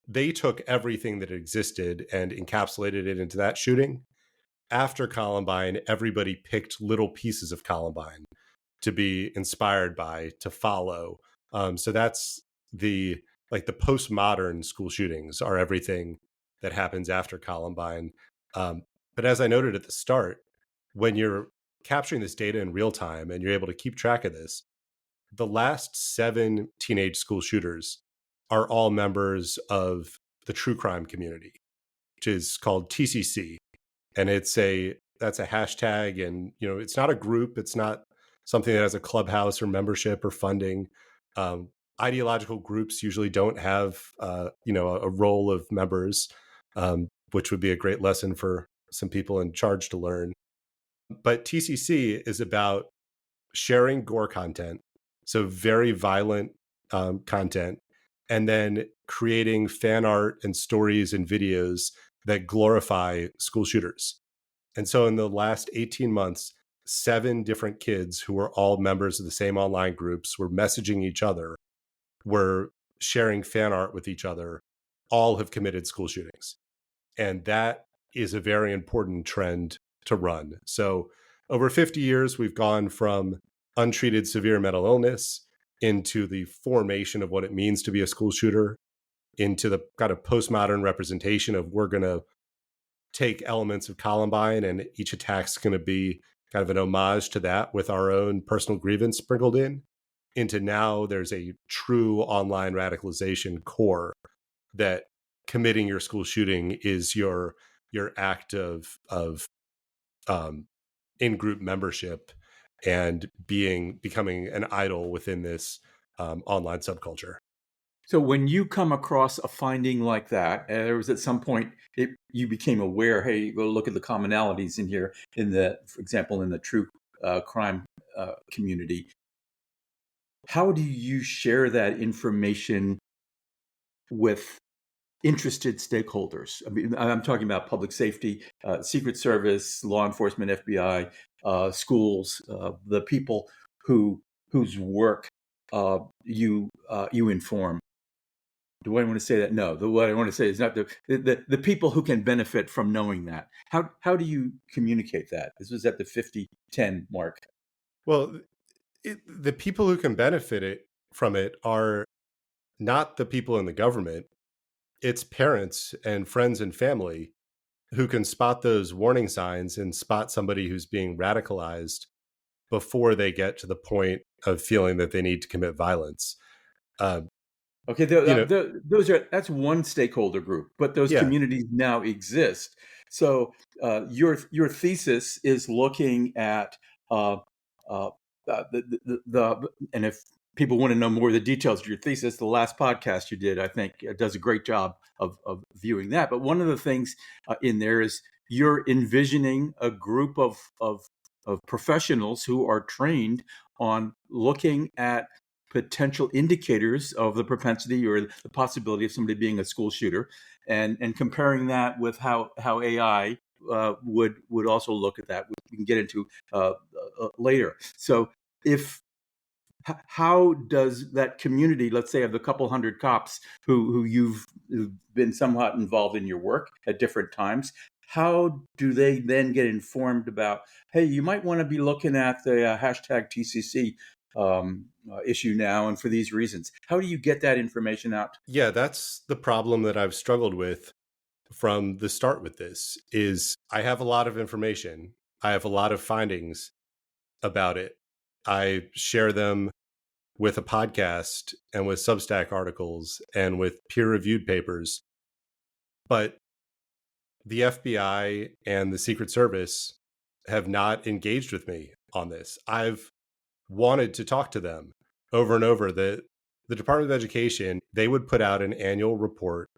[SPEAKER 1] they took everything that existed and encapsulated it into that shooting. After Columbine, everybody picked little pieces of Columbine to be inspired by, to follow. So that's the postmodern school shootings are everything that happens after Columbine. But as I noted at the start, when you're capturing this data in real time and you're able to keep track of this, the last 7 teenage school shooters are all members of the true crime community, which is called TCC. And that's a hashtag, and it's not a group, it's not something that has a clubhouse or membership or funding. Ideological groups usually don't have a role of members, which would be a great lesson for some people in charge to learn. But TCC is about sharing gore content, so very violent content, and then creating fan art and stories and videos that glorify school shooters. And so in the last 18 months, 7 different kids who were all members of the same online groups were messaging each other, were sharing fan art with each other, all have committed school shootings. And that is a very important trend to run. So over 50 years, we've gone from untreated severe mental illness into the formation of what it means to be a school shooter, into the kind of postmodern representation of we're going to take elements of Columbine and each attack's going to be kind of an homage to that with our own personal grievance sprinkled in, into now there's a true online radicalization core that committing your school shooting is your act of in-group membership and becoming an idol within this online subculture.
[SPEAKER 2] So when you come across a finding like that, there was at some point you became aware, hey, go look at the commonalities in here, for example, in the true crime community. How do you share that information with interested stakeholders? I mean, I'm talking about public safety, Secret Service, law enforcement, FBI, schools, the people whose work you inform. Do I want to say that? No. What I want to say is not the people who can benefit from knowing that. How do you communicate that? This was at the 50-10 mark.
[SPEAKER 1] Well, the people who can benefit from it are not the people in the government. It's parents and friends and family who can spot those warning signs and spot somebody who's being radicalized before they get to the point of feeling that they need to commit violence.
[SPEAKER 2] Okay, that's one stakeholder group, but those communities now exist. So your thesis is looking at and if people want to know more of the details of your thesis, the last podcast you did, I think, does a great job of viewing that. But one of the things in there is you're envisioning a group of professionals who are trained on looking at potential indicators of the propensity or the possibility of somebody being a school shooter, and comparing that with how AI would also look at that. We can get into later. So if how does that community, let's say of the couple hundred cops who you've been somewhat involved in your work at different times, how do they then get informed about, hey, you might want to be looking at the hashtag TCC issue now, and for these reasons? How do you get that information out?
[SPEAKER 1] Yeah, that's the problem that I've struggled with from the start with this is I have a lot of information. I have a lot of findings about it. I share them with a podcast and with Substack articles and with peer-reviewed papers. But the FBI and the Secret Service have not engaged with me on this. I've wanted to talk to them over and over. The Department of Education, they would put out an annual report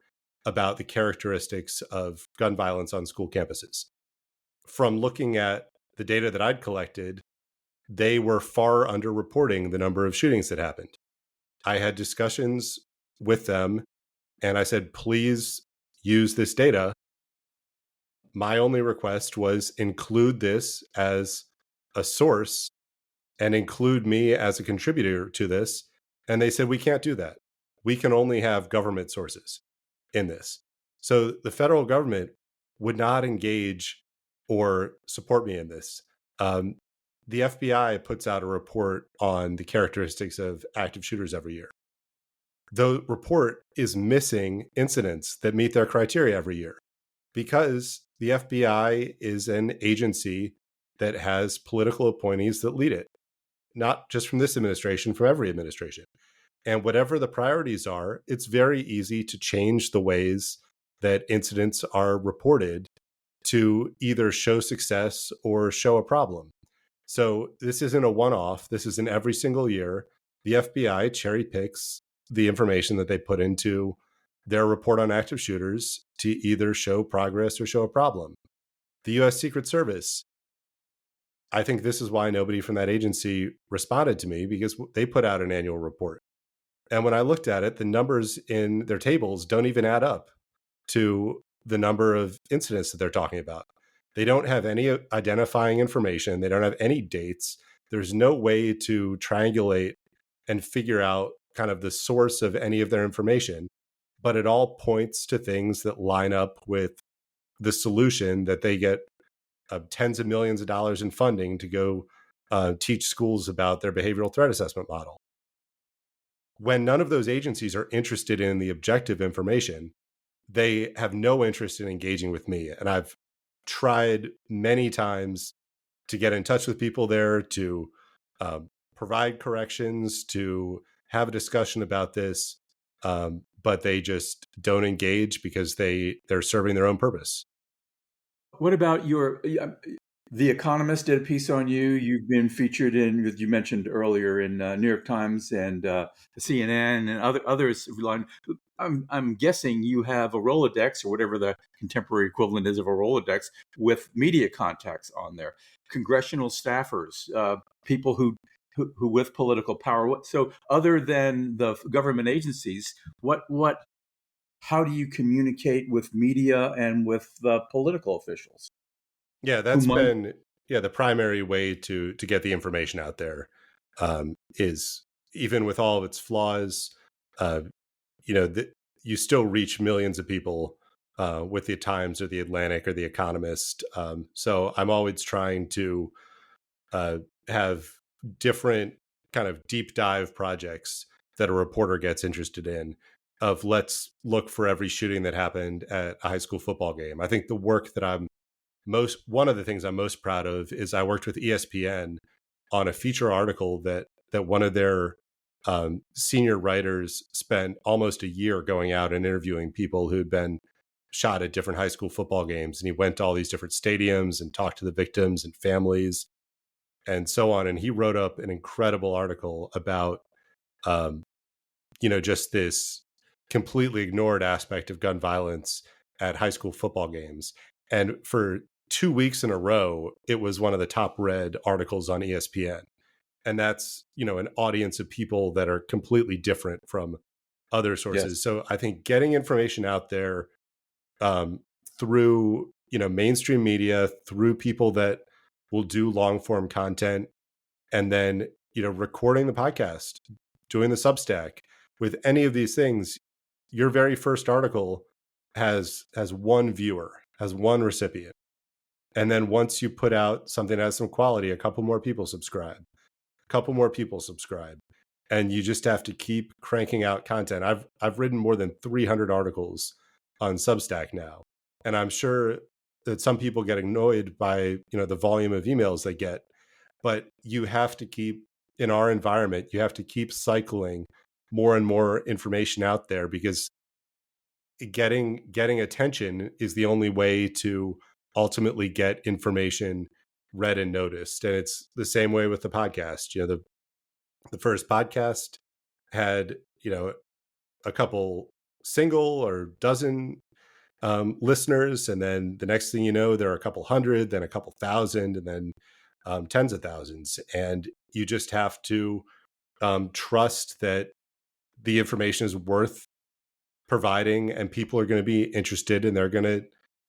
[SPEAKER 1] about the characteristics of gun violence on school campuses. From looking at the data that I'd collected, they were far underreporting the number of shootings that happened. I had discussions with them and I said, please use this data. My only request was include this as a source and include me as a contributor to this. And they said, we can't do that. We can only have government sources in this. So the federal government would not engage or support me in this. The FBI puts out a report on the characteristics of active shooters every year. The report is missing incidents that meet their criteria every year because the FBI is an agency that has political appointees that lead it, not just from this administration, from every administration. And whatever the priorities are, it's very easy to change the ways that incidents are reported to either show success or show a problem. So this isn't a one-off. This is in every single year. The FBI cherry picks the information that they put into their report on active shooters to either show progress or show a problem. The U.S. Secret Service, I think this is why nobody from that agency responded to me, because they put out an annual report. And when I looked at it, the numbers in their tables don't even add up to the number of incidents that they're talking about. They don't have any identifying information. They don't have any dates. There's no way to triangulate and figure out kind of the source of any of their information, but it all points to things that line up with the solution that they get tens of millions of dollars in funding to go teach schools about their behavioral threat assessment model. When none of those agencies are interested in the objective information, they have no interest in engaging with me. And I've tried many times to get in touch with people there, to provide corrections, to have a discussion about this, but they just don't engage because they're serving their own purpose.
[SPEAKER 2] What about The Economist did a piece on you. You've been featured in, as you mentioned earlier, in New York Times and CNN and others. I'm guessing you have a Rolodex, or whatever the contemporary equivalent is of a Rolodex, with media contacts on there, congressional staffers, people who with political power. So, other than the government agencies, how do you communicate with media and with political officials?
[SPEAKER 1] Yeah,
[SPEAKER 2] Who
[SPEAKER 1] that's
[SPEAKER 2] might
[SPEAKER 1] been the primary way to get the information out there, is even with all of its flaws, uh, you still reach millions of people with the Times or the Atlantic or the Economist. So I'm always trying to uh, have different kind of deep dive projects that a reporter gets interested in. Of let's look for every shooting that happened at a high school football game. I think the work that one of the things I'm most proud of is I worked with ESPN on a feature article that one of their senior writers spent almost a year going out and interviewing people who'd been shot at different high school football games. And he went to all these different stadiums and talked to the victims and families and so on. And he wrote up an incredible article about, um, just this completely ignored aspect of gun violence at high school football games. And for 2 weeks in a row, it was one of the top read articles on ESPN. And that's, an audience of people that are completely different from other
[SPEAKER 2] Yes.
[SPEAKER 1] sources. So I think getting information out there, um, through, mainstream media, through people that will do long form content, and then, recording the podcast, doing the Substack, with any of these things, your very first article has one viewer, has one recipient. And then once you put out something that has some quality, a couple more people subscribe, a couple more people subscribe. And you just have to keep cranking out content. I've written more than 300 articles on Substack now. And I'm sure that some people get annoyed by, the volume of emails they get, but you have to keep, in our environment, you have to keep cycling more and more information out there, because getting attention is the only way to ultimately get information read and noticed. And it's the same way with the podcast. The first podcast had, a couple single or dozen listeners, and then the next thing you know, there are a couple hundred, then a couple thousand, and then tens of thousands. And you just have to trust that the information is worth providing, and people are going to be interested, and they're going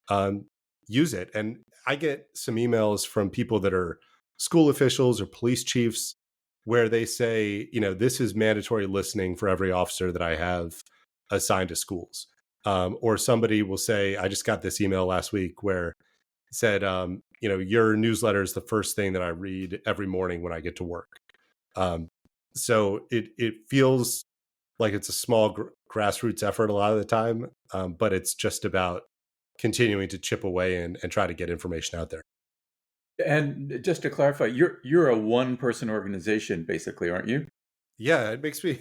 [SPEAKER 1] to use it. And I get some emails from people that are school officials or police chiefs where they say, this is mandatory listening for every officer that I have assigned to schools. Or somebody will say, I just got this email last week where it said, your newsletter is the first thing that I read every morning when I get to work. So it feels like it's a small grassroots effort a lot of the time, but it's just about continuing to chip away and try to get information out there.
[SPEAKER 2] And just to clarify, you're a one person organization, basically, aren't you?
[SPEAKER 1] Yeah, it makes me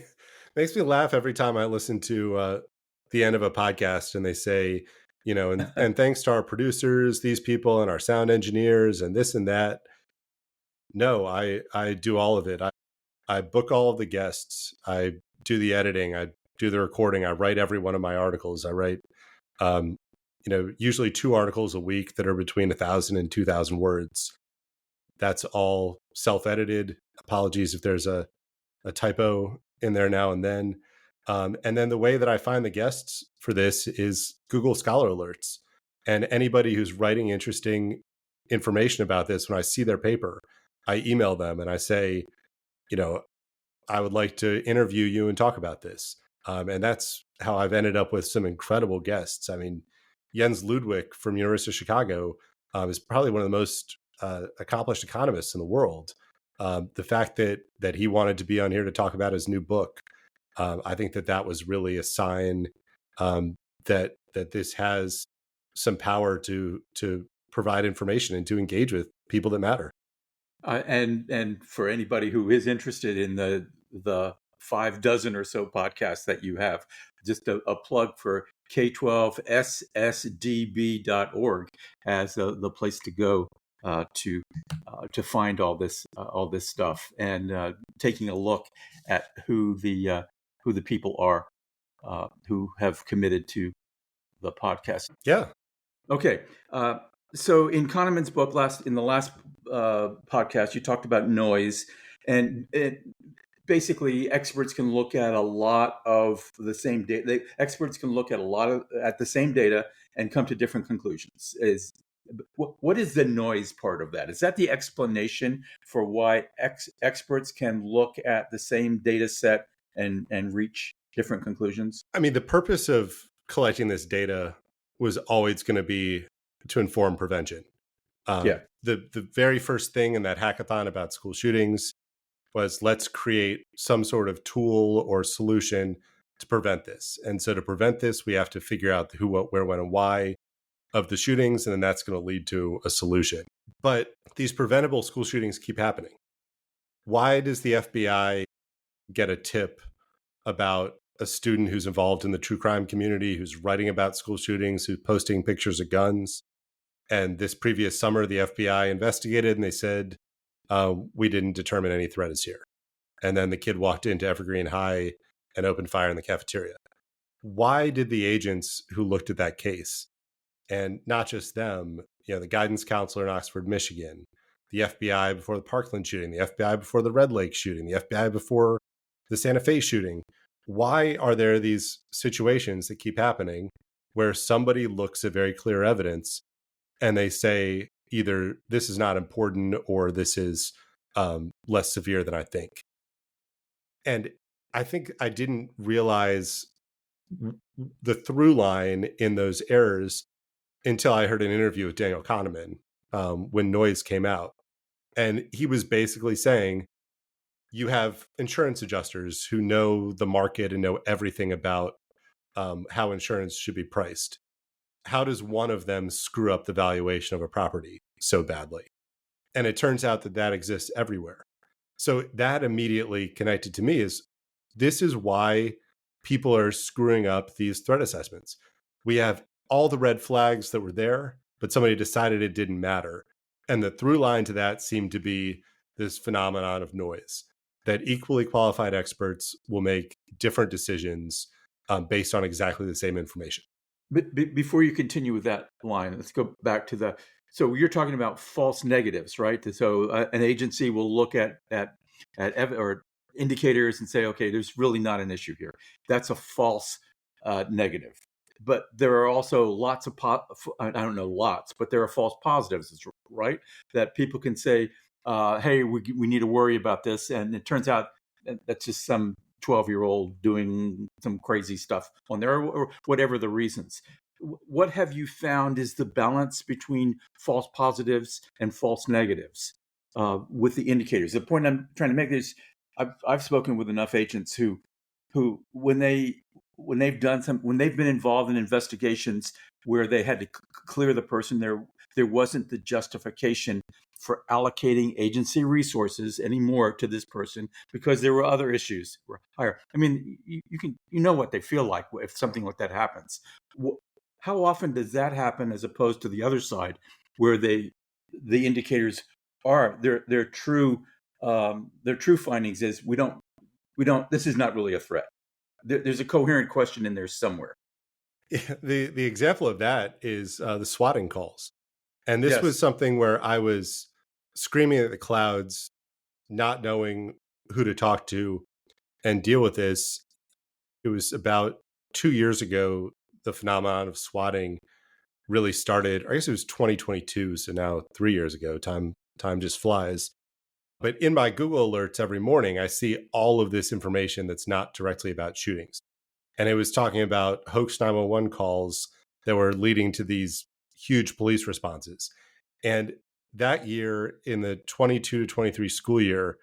[SPEAKER 1] laugh every time I listen to the end of a podcast and they say, and thanks to our producers, these people, and our sound engineers, and this and that. No, I do all of it. I book all of the guests. I do the editing. I do the recording. I write every one of my articles. I write, um, usually 2 articles a week that are between 1,000 and 2,000 words. That's all self-edited. Apologies if there's a typo in there now and then. And then the way that I find the guests for this is Google Scholar Alerts. And anybody who's writing interesting information about this, when I see their paper, I email them and I say, I would like to interview you and talk about this. And that's how I've ended up with some incredible guests. I mean, Jens Ludwig from University of Chicago is probably one of the most accomplished economists in the world. The fact that he wanted to be on here to talk about his new book, I think that was really a sign that this has some power to provide information and to engage with people that matter.
[SPEAKER 2] And for anybody who is interested in the 6 or so podcasts that you have, just a plug for K12SSDB.org as the place to go to find all this stuff, and taking a look at who the people are who have committed to the podcast.
[SPEAKER 1] Yeah.
[SPEAKER 2] Okay. So in Kahneman's book, in the last podcast, you talked about noise, and basically experts can look at a lot of the same data. Experts can look at the same data and come to different conclusions. What is the noise part of that? Is that the explanation for why experts can look at the same data set and reach different conclusions?
[SPEAKER 1] I mean, the purpose of collecting this data was always going to be to inform prevention.
[SPEAKER 2] Yeah.
[SPEAKER 1] The very first thing in that hackathon about school shootings was, let's create some sort of tool or solution to prevent this. And so to prevent this, we have to figure out the who, what, where, when, and why of the shootings, and then that's going to lead to a solution. But these preventable school shootings keep happening. Why does the FBI get a tip about a student who's involved in the true crime community, who's writing about school shootings, who's posting pictures of guns? And this previous summer, the FBI investigated and they said, we didn't determine any threat is here. And then the kid walked into Evergreen High and opened fire in the cafeteria. Why did the agents who looked at that case, and not just them, the guidance counselor in Oxford, Michigan, the FBI before the Parkland shooting, the FBI before the Red Lake shooting, the FBI before the Santa Fe shooting. Why are there these situations that keep happening where somebody looks at very clear evidence and they say either this is not important or this is less severe than I think? And I think I didn't realize the through line in those errors until I heard an interview with Daniel Kahneman when Noise came out. And he was basically saying, you have insurance adjusters who know the market and know everything about how insurance should be priced. How does one of them screw up the valuation of a property so badly? And it turns out that that exists everywhere. So that immediately connected to me is this is why people are screwing up these threat assessments. We have all the red flags that were there, but somebody decided it didn't matter. And the through line to that seemed to be this phenomenon of noise, that equally qualified experts will make different decisions based on exactly the same information.
[SPEAKER 2] But before you continue with that line, let's go back to the. So you're talking about false negatives, right? So an agency will look or indicators and say, okay, there's really not an issue here. That's a false negative. But there are also lots of I don't know lots, but there are false positives, right? That people can say, hey, we need to worry about this, and it turns out that's just some 12-year-old doing some crazy stuff on there, or whatever the reasons. What have you found is the balance between false positives and false negatives with the indicators? The point I'm trying to make is I've spoken with enough agents who when they've been involved in investigations where they had to clear the person, there wasn't the justification for allocating agency resources anymore to this person because there were other issues were higher. I mean, you know what they feel like if something like that happens. How often does that happen as opposed to the other side, where the indicators are their true findings is we don't this is not really a threat. There's a coherent question in there somewhere.
[SPEAKER 1] The example of that is the swatting calls. And this was
[SPEAKER 2] Yes.
[SPEAKER 1] something where I was screaming at the clouds, not knowing who to talk to and deal with this. It was about 2 years ago, the phenomenon of swatting really started. I guess it was 2022. So now 3 years ago, time just flies. But in my Google alerts every morning, I see all of this information that's not directly about shootings. And it was talking about hoax 911 calls that were leading to these huge police responses. And that year, in the 22 to 23 school year,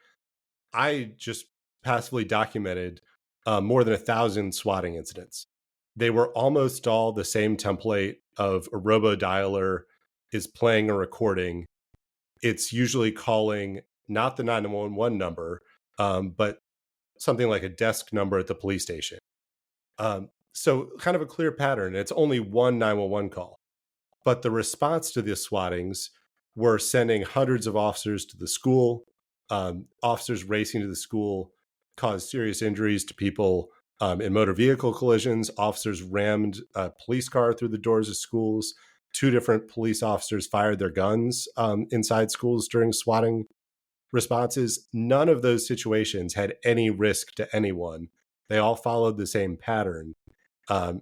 [SPEAKER 1] I just passively documented more than 1,000 swatting incidents. They were almost all the same template of a robo dialer is playing a recording. It's usually calling not the 911 number, but something like a desk number at the police station. So kind of a clear pattern. It's only one 911 call. But the response to the swattings were sending hundreds of officers to the school. Officers racing to the school caused serious injuries to people in motor vehicle collisions. Officers rammed a police car through the doors of schools. 2 different police officers fired their guns inside schools during swatting responses. None of those situations had any risk to anyone. They all followed the same pattern. Um,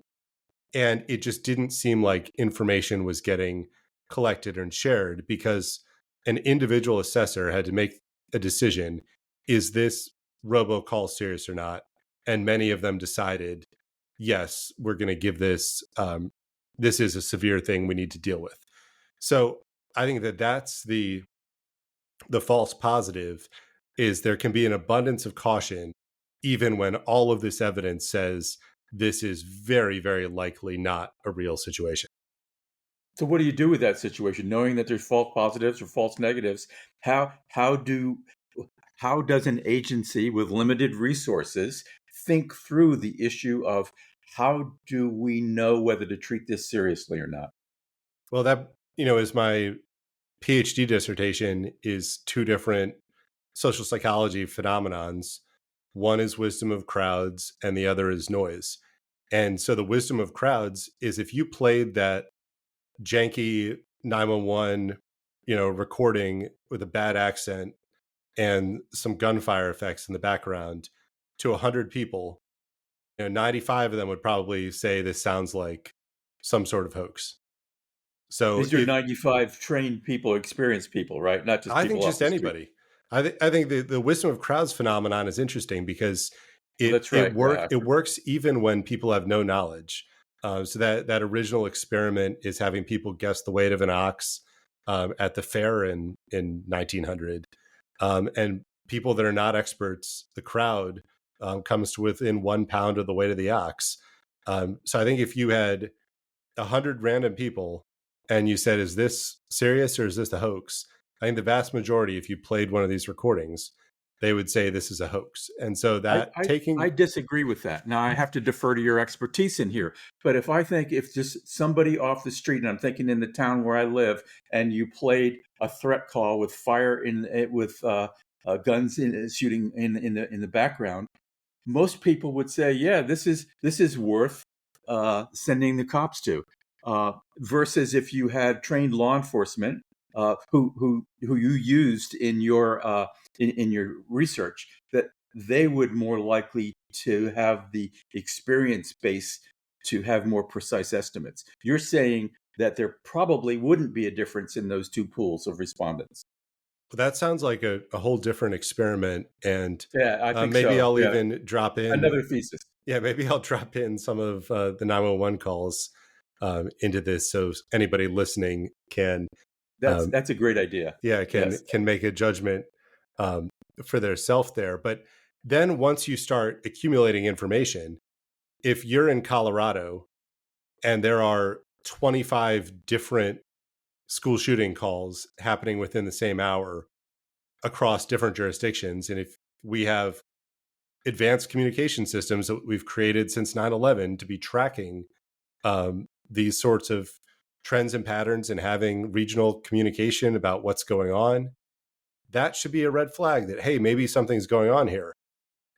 [SPEAKER 1] and it just didn't seem like information was getting collected and shared because an individual assessor had to make a decision. Is this robocall serious or not? And many of them decided, yes, we're going to give this, this is a severe thing we need to deal with. So I think that that's the false positive, is there can be an abundance of caution even when all of this evidence says this is very, very likely not a real situation.
[SPEAKER 2] So what do you do with that situation, knowing that there's false positives or false negatives? How does an agency with limited resources think through the issue of how do we know whether to treat this seriously or not?
[SPEAKER 1] Well, that, is my PhD dissertation is 2 different social psychology phenomenons. One is wisdom of crowds and the other is noise. And so the wisdom of crowds is if you played that janky 911 recording with a bad accent and some gunfire effects in the background to 100 people, 95 of them would probably say this sounds like some sort of hoax. So
[SPEAKER 2] These are 95 trained people, experienced people, right? Not just
[SPEAKER 1] I think
[SPEAKER 2] people off
[SPEAKER 1] just
[SPEAKER 2] the street.
[SPEAKER 1] anybody. I think the wisdom of crowds phenomenon is interesting because
[SPEAKER 2] Oh,
[SPEAKER 1] it
[SPEAKER 2] that's
[SPEAKER 1] it
[SPEAKER 2] right.
[SPEAKER 1] work
[SPEAKER 2] Yeah.
[SPEAKER 1] it works even when people have no knowledge. So that original experiment is having people guess the weight of an ox at the fair in 1900, and people that are not experts, the crowd comes to within 1 pound of the weight of the ox. So I think if you had 100 random people and you said, is this serious or is this a hoax? I think the vast majority, if you played one of these recordings, they would say this is a hoax. And so
[SPEAKER 2] I,
[SPEAKER 1] that
[SPEAKER 2] I, I
[SPEAKER 1] taking,
[SPEAKER 2] disagree with that. Now, I have to defer to your expertise in here. But if just somebody off the street, and I'm thinking in the town where I live, and you played a threat call with fire with guns shooting in the background, most people would say, "Yeah, this is worth sending the cops to." Versus if you had trained law enforcement who you used in your research, that they would more likely to have the experience base to have more precise estimates. You're saying that there probably wouldn't be a difference in those two pools of respondents.
[SPEAKER 1] that sounds like a whole different experiment. And
[SPEAKER 2] Yeah, I think
[SPEAKER 1] maybe
[SPEAKER 2] so.
[SPEAKER 1] I'll
[SPEAKER 2] Yeah,
[SPEAKER 1] even drop in,
[SPEAKER 2] another thesis.
[SPEAKER 1] yeah, maybe I'll drop in some of the 911 calls into this so anybody listening can,
[SPEAKER 2] That's
[SPEAKER 1] um,
[SPEAKER 2] that's a great idea.
[SPEAKER 1] yeah,
[SPEAKER 2] Yes.
[SPEAKER 1] can make a judgment um, for their self there. But then once you start accumulating information, if you're in Colorado and there are 25 different school shooting calls happening within the same hour across different jurisdictions, and if we have advanced communication systems that we've created since 9/11 to be tracking these sorts of trends and patterns and having regional communication about what's going on, that should be a red flag that, hey, maybe something's going on here.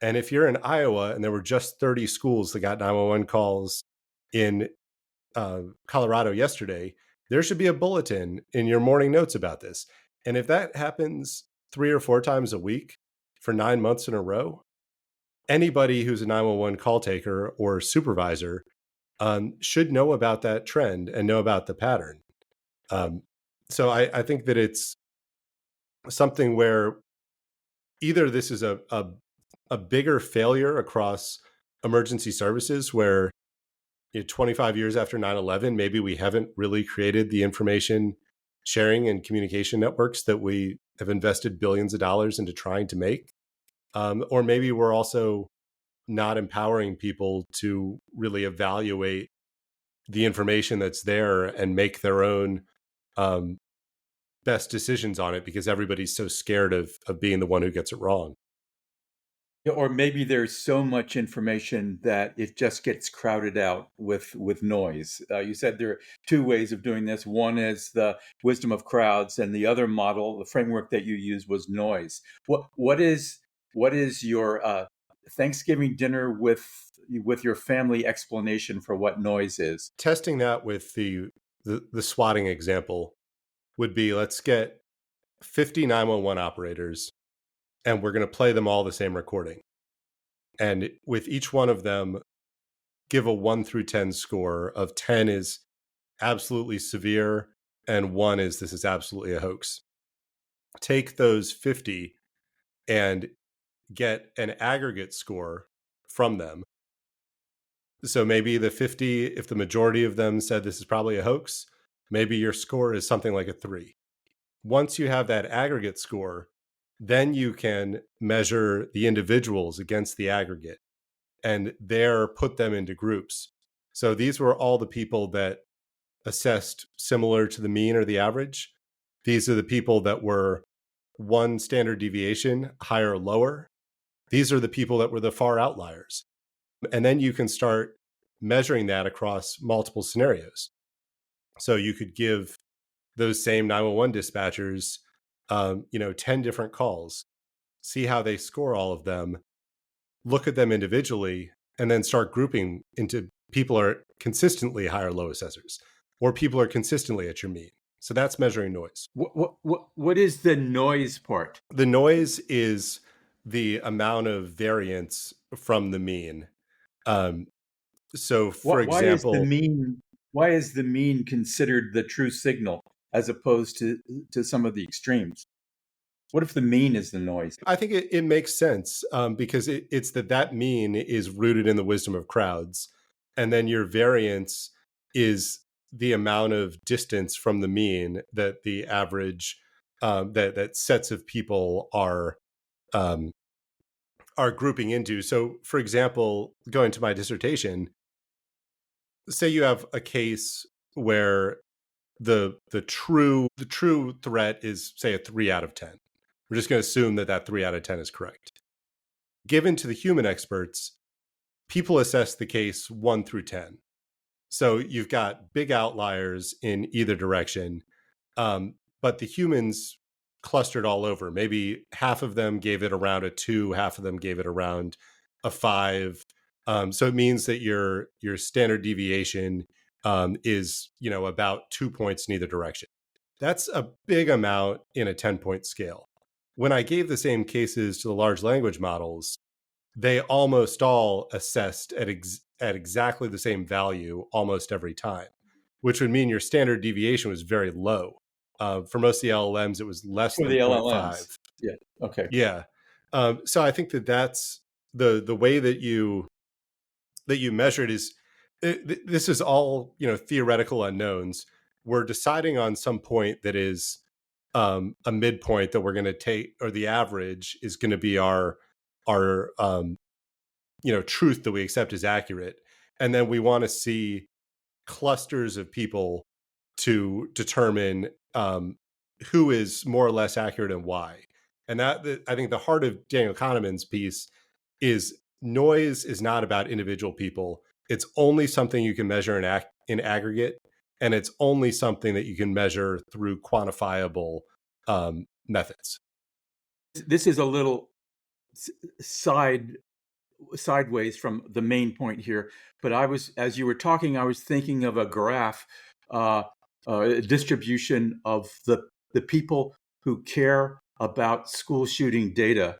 [SPEAKER 1] And if you're in Iowa and there were just 30 schools that got 911 calls in Colorado yesterday, there should be a bulletin in your morning notes about this. And if that happens 3 or 4 times a week for 9 months in a row, anybody who's a 911 call taker or supervisor should know about that trend and know about the pattern. Um, so I think that it's something where either this is a bigger failure across emergency services where 25 years after 9/11, maybe we haven't really created the information sharing and communication networks that we have invested billions of dollars into trying to make. Or maybe we're also not empowering people to really evaluate the information that's there and make their own um, best decisions on it because everybody's so scared of being the one who gets it wrong.
[SPEAKER 2] Yeah, or maybe there's so much information that it just gets crowded out with noise. You said there are two ways of doing this. One is the wisdom of crowds, and the other model, the framework that you use, was noise. What is your Thanksgiving dinner with your family explanation for what noise is?
[SPEAKER 1] Testing that with the swatting example would be, let's get 50 911 operators and we're going to play them all the same recording. And with each one of them, give a 1 through 10 score of 10 is absolutely severe and 1 is this is absolutely a hoax. Take those 50 and get an aggregate score from them. So maybe the 50, if the majority of them said this is probably a hoax, maybe your score is something like a 3. Once you have that aggregate score, then you can measure the individuals against the aggregate and there put them into groups. So these were all the people that assessed similar to the mean or the average. These are the people that were one standard deviation higher or lower. These are the people that were the far outliers. And then you can start measuring that across multiple scenarios. So you could give those same 911 dispatchers 10 different calls, see how they score all of them, look at them individually, and then start grouping into people are consistently high or low assessors, or people are consistently at your mean. So that's measuring noise.
[SPEAKER 2] What is the noise part?
[SPEAKER 1] The noise is the amount of variance from the mean. Um, so, for
[SPEAKER 2] Why is the
[SPEAKER 1] example,
[SPEAKER 2] mean? Why is the mean considered the true signal as opposed to some of the extremes? What if the mean is the noise?
[SPEAKER 1] I think it makes sense because it's that mean is rooted in the wisdom of crowds. And then your variance is the amount of distance from the mean that the average, that sets of people um, are grouping into. So, for example, going to my dissertation, say you have a case where the true threat is, say, a 3 out of 10. We're just going to assume that 3 out of 10 is correct. Given to the human experts, people assess the case 1 through 10. So you've got big outliers in either direction, but the humans clustered all over. Maybe half of them gave it around a 2, half of them gave it around a 5. So it means that your standard deviation is, about 2 points in either direction. That's a big amount in a 10-point scale. When I gave the same cases to the large language models, they almost all assessed at exactly the same value almost every time, which would mean your standard deviation was very low. For most of the LLMs, it was less
[SPEAKER 2] For
[SPEAKER 1] than
[SPEAKER 2] the
[SPEAKER 1] zero point
[SPEAKER 2] LLMs.
[SPEAKER 1] 0.5.
[SPEAKER 2] Yeah. Okay.
[SPEAKER 1] Yeah. So I think that's the way that you measure it is this is all theoretical unknowns. We're deciding on some point that is a midpoint that we're going to take, or the average is going to be our truth that we accept as accurate, and then we want to see clusters of people to determine who is more or less accurate and why. And I think the heart of Daniel Kahneman's piece is noise is not about individual people. It's only something you can measure in aggregate, and it's only something that you can measure through quantifiable methods.
[SPEAKER 2] This is a little side sideways from the main point here, but as you were talking, I was thinking of a graph, uh, distribution of the people who care about school shooting data.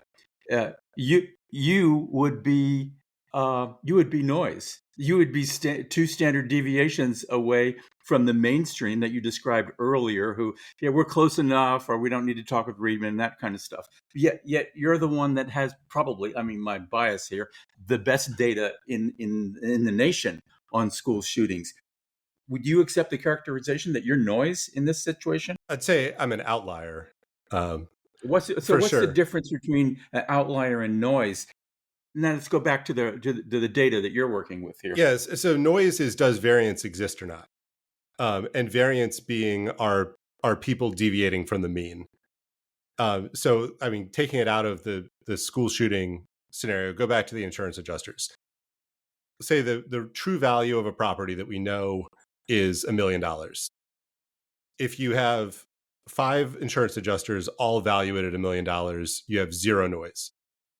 [SPEAKER 2] You would be noise. You would be two standard deviations away from the mainstream that you described earlier. Who, yeah, we're close enough, or we don't need to talk with Reedman, that kind of stuff. Yet you're the one that has probably, I mean, my bias here, the best data in the nation on school shootings. Would you accept the characterization that you're noise in this situation?
[SPEAKER 1] I'd say I'm an outlier, um,
[SPEAKER 2] What's
[SPEAKER 1] for
[SPEAKER 2] the
[SPEAKER 1] sure.
[SPEAKER 2] difference between an outlier and noise? Now let's go back to the data that you're working with here.
[SPEAKER 1] Yes. So noise is, does variance exist or not? And variance being are people deviating from the mean. So I mean, taking it out of the school shooting scenario, go back to the insurance adjusters. Say the true value of a property that we know is $1 million. If you have 5 insurance adjusters all value it at $1 million, you have zero noise.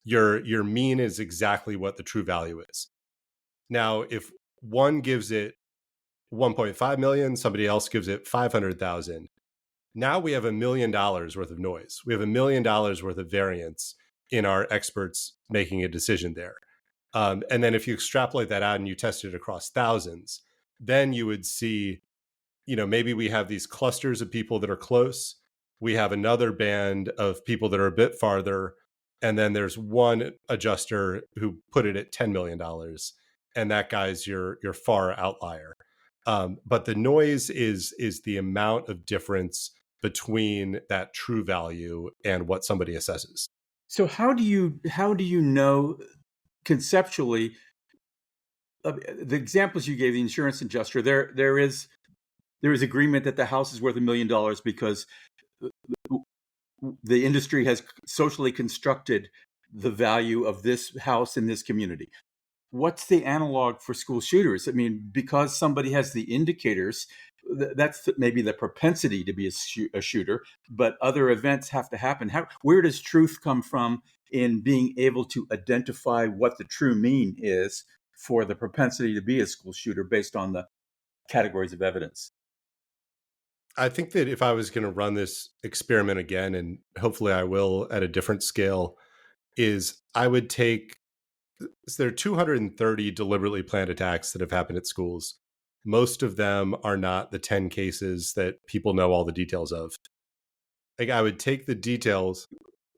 [SPEAKER 1] Your mean is exactly what the true value is. Now, if one gives it 1.5 million, somebody else gives it 500,000. Now we have $1 million worth of noise. We have $1 million worth of variance in our experts making a decision there. And then if you extrapolate that out and you test it across thousands, then you would see, maybe we have these clusters of people that are close. We have another band of people that are a bit farther. And then there's one adjuster who put it at $10 million. And that guy's your far outlier. But the noise is the amount of difference between that true value and what somebody assesses.
[SPEAKER 2] So how do you know conceptually, the examples you gave, the insurance adjuster, there is agreement that the house is worth $1 million because the industry has socially constructed the value of this house in this community. What's the analog for school shooters? I mean, because somebody has the indicators, that's maybe the propensity to be a shooter, but other events have to happen. Where does truth come from in being able to identify what the true mean is for the propensity to be a school shooter based on the categories of evidence?
[SPEAKER 1] I think that if I was going to run this experiment again, and hopefully I will at a different scale, is I would take, so there are 230 deliberately planned attacks that have happened at schools. Most of them are not the 10 cases that people know all the details of. Like, I would take the details,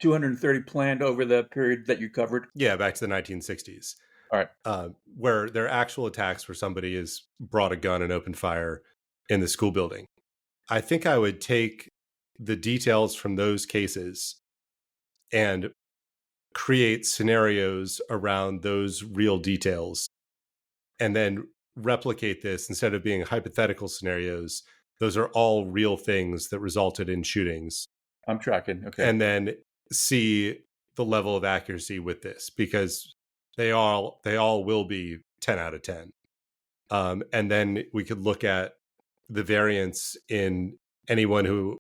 [SPEAKER 2] 230 planned over the period that you covered.
[SPEAKER 1] yeah, back to the 1960s,
[SPEAKER 2] All right.
[SPEAKER 1] where there are actual attacks where somebody has brought a gun and opened fire in the school building. I think I would take the details from those cases and create scenarios around those real details, and then replicate this instead of being hypothetical scenarios. Those are all real things that resulted in shootings,
[SPEAKER 2] I'm tracking. Okay.
[SPEAKER 1] and then see the level of accuracy with this, because they all will be 10 out of 10. And then we could look at the variance in anyone who,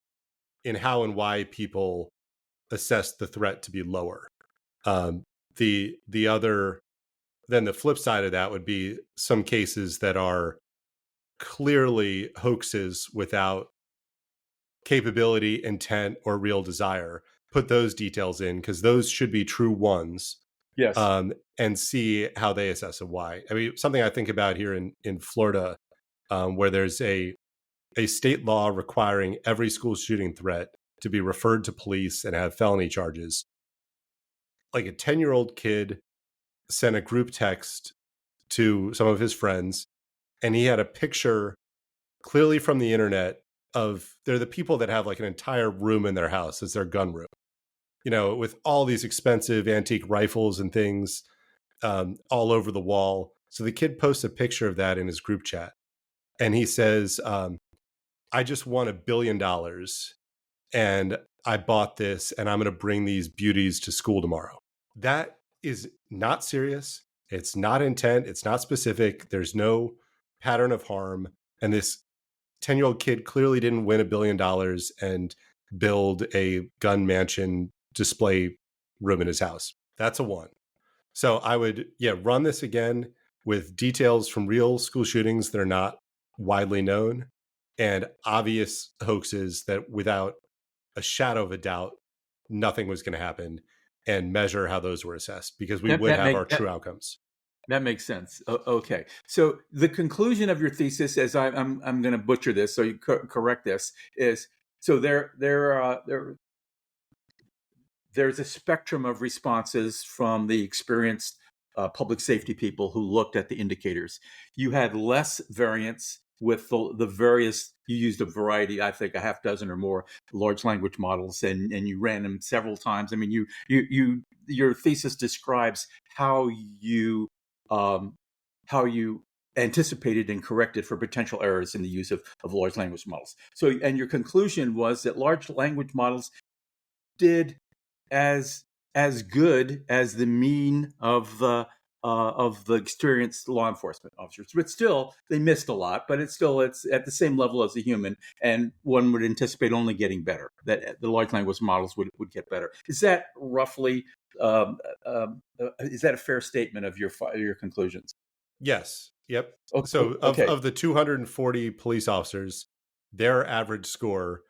[SPEAKER 1] in how and why people assess the threat to be lower. The other, then the flip side of that would be some cases that are clearly hoaxes without capability, intent, or real desire. Put those details in, because those should be true ones,
[SPEAKER 2] Yes.
[SPEAKER 1] and see how they assess and why. I mean, something I think about here in Florida, where there's a state law requiring every school shooting threat to be referred to police and have felony charges. Like, a 10-year-old kid sent a group text to some of his friends, and he had a picture clearly from the internet of, they're the people that have like an entire room in their house as their gun room, with all these expensive antique rifles and things all over the wall. So the kid posts a picture of that in his group chat, and he says, I just won $1 billion, and I bought this, and I'm going to bring these beauties to school tomorrow. That is not serious. It's not intent. It's not specific. There's no pattern of harm. And this 10-year-old kid clearly didn't win $1 billion and build a gun mansion display room in his house. That's a one. So I would, run this again with details from real school shootings that are not widely known, and obvious hoaxes that without a shadow of a doubt, nothing was going to happen, and measure how those were assessed, because we
[SPEAKER 2] That
[SPEAKER 1] would
[SPEAKER 2] that
[SPEAKER 1] have our
[SPEAKER 2] make
[SPEAKER 1] true outcomes.
[SPEAKER 2] that makes sense. Okay. So the conclusion of your thesis, as I'm going to butcher this, so you correct this, is so there's a spectrum of responses from the experienced public safety people who looked at the indicators. You had less variance with the various, you used a variety, I think a half dozen or more large language models, and you ran them several times. I mean, your thesis describes um, how you anticipated and corrected for potential errors in the use of large language models. So, and your conclusion was that large language models did as good as the mean of the experienced law enforcement officers, but still they missed a lot. But it's at the same level as a human, and one would anticipate only getting better. That the large language models would get better. Is that roughly? Is that a fair statement of your conclusions?
[SPEAKER 1] Yes. Yep.
[SPEAKER 2] Okay.
[SPEAKER 1] So
[SPEAKER 2] Okay.
[SPEAKER 1] of the 240 police officers, their average score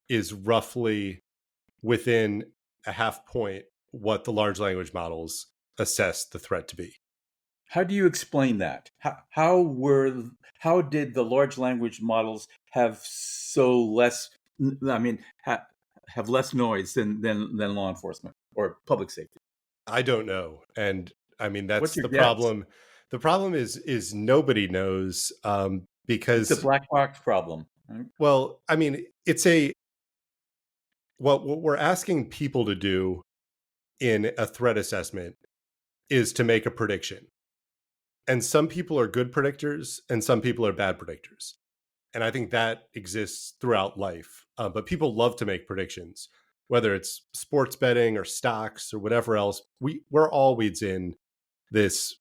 [SPEAKER 1] is roughly within a half point what the large language models assess the threat to be.
[SPEAKER 2] How do you explain that? How did the large language models have so less? I mean, have less noise than law enforcement or public safety?
[SPEAKER 1] I don't know. And I mean,
[SPEAKER 2] What's
[SPEAKER 1] that's
[SPEAKER 2] your
[SPEAKER 1] the
[SPEAKER 2] guess?
[SPEAKER 1] problem. The problem is nobody knows,
[SPEAKER 2] It's a
[SPEAKER 1] because,
[SPEAKER 2] black box problem. Right?
[SPEAKER 1] well, I mean, what we're asking people to do in a threat assessment is to make a prediction. And some people are good predictors and some people are bad predictors. And I think that exists throughout life. But people love to make predictions, whether it's sports betting or stocks or whatever else. We're always in this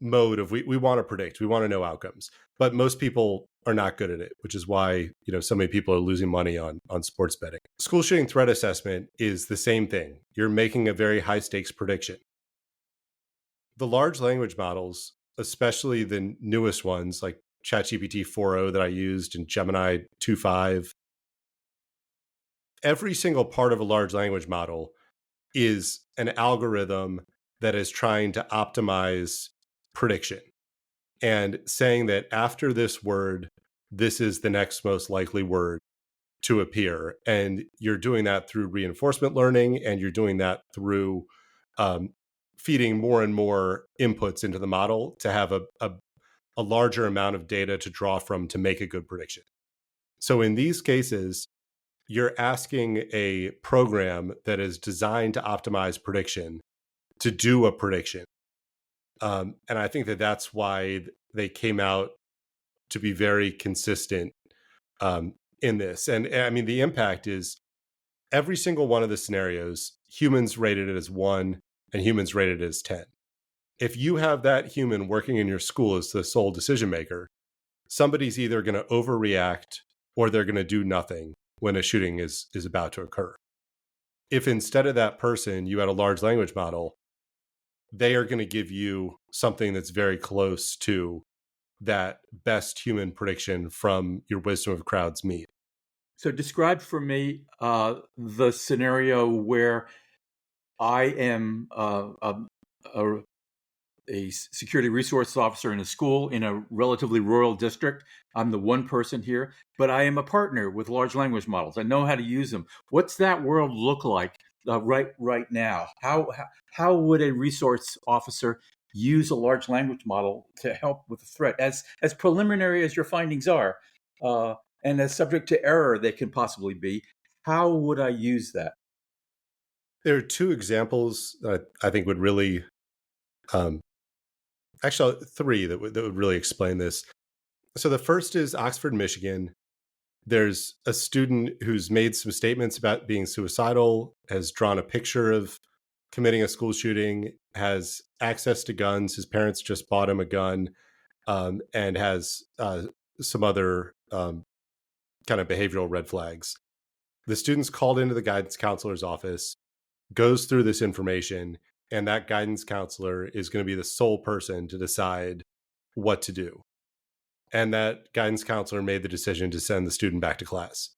[SPEAKER 1] mode of, we want to predict, we want to know outcomes. But most people are not good at it, which is why so many people are losing money on sports betting. School shooting threat assessment is the same thing. You're making a very high stakes prediction. The large language models, especially the newest ones like ChatGPT 4.0 that I used and Gemini 2.5, every single part of a large language model is an algorithm that is trying to optimize prediction and saying that after this word, this is the next most likely word to appear. And you're doing that through reinforcement learning, and you're doing that through um, feeding more and more inputs into the model to have a larger amount of data to draw from to make a good prediction. So in these cases, you're asking a program that is designed to optimize prediction to do a prediction. And I think that that's why they came out to be very consistent in this. And I mean, the impact is every single one of the scenarios, humans rated it as 1 and humans rated it as 10. If you have that human working in your school as the sole decision maker, somebody's either going to overreact or they're going to do nothing when a shooting is about to occur. If instead of that person, you had a large language model, they are going to give you something that's very close to that best human prediction from your wisdom of crowds meet.
[SPEAKER 2] So describe for me the scenario where I am a security resource officer in a school in a relatively rural district. I'm the one person here, but I am a partner with large language models. I know how to use them. What's that world look like right now? How would a resource officer use a large language model to help with the threat, as preliminary as your findings are, and as subject to error they can possibly be? How would I use that?
[SPEAKER 1] There are two examples that I think would really, actually, three that would really explain this. So the first is Oxford, Michigan. There's a student who's made some statements about being suicidal, has drawn a picture of committing a school shooting, has access to guns. His parents just bought him a gun, and has some other kind of behavioral red flags. The student's called into the guidance counselor's office, goes through this information, and that guidance counselor is going to be the sole person to decide what to do. And that guidance counselor made the decision to send the student back to class.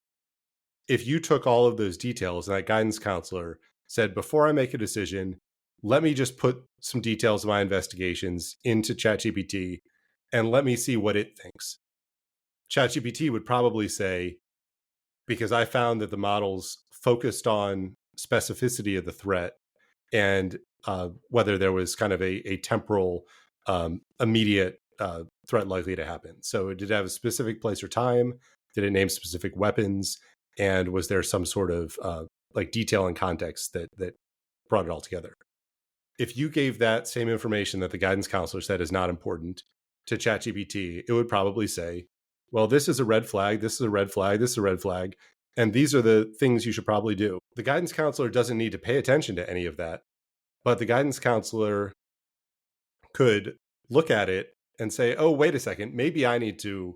[SPEAKER 1] If you took all of those details and that guidance counselor said, before I make a decision, let me just put some details of my investigations into ChatGPT and let me see what it thinks. ChatGPT would probably say, because I found that the models focused on specificity of the threat and whether there was kind of a temporal, immediate threat likely to happen. So did it have a specific place or time? Did it name specific weapons? And was there some sort of like detail and context that brought it all together? If you gave that same information that the guidance counselor said is not important to ChatGPT, it would probably say, well, this is a red flag, this is a red flag, this is a red flag, and these are the things you should probably do. The guidance counselor doesn't need to pay attention to any of that, but the guidance counselor could look at it and say, oh, wait a second, maybe I need to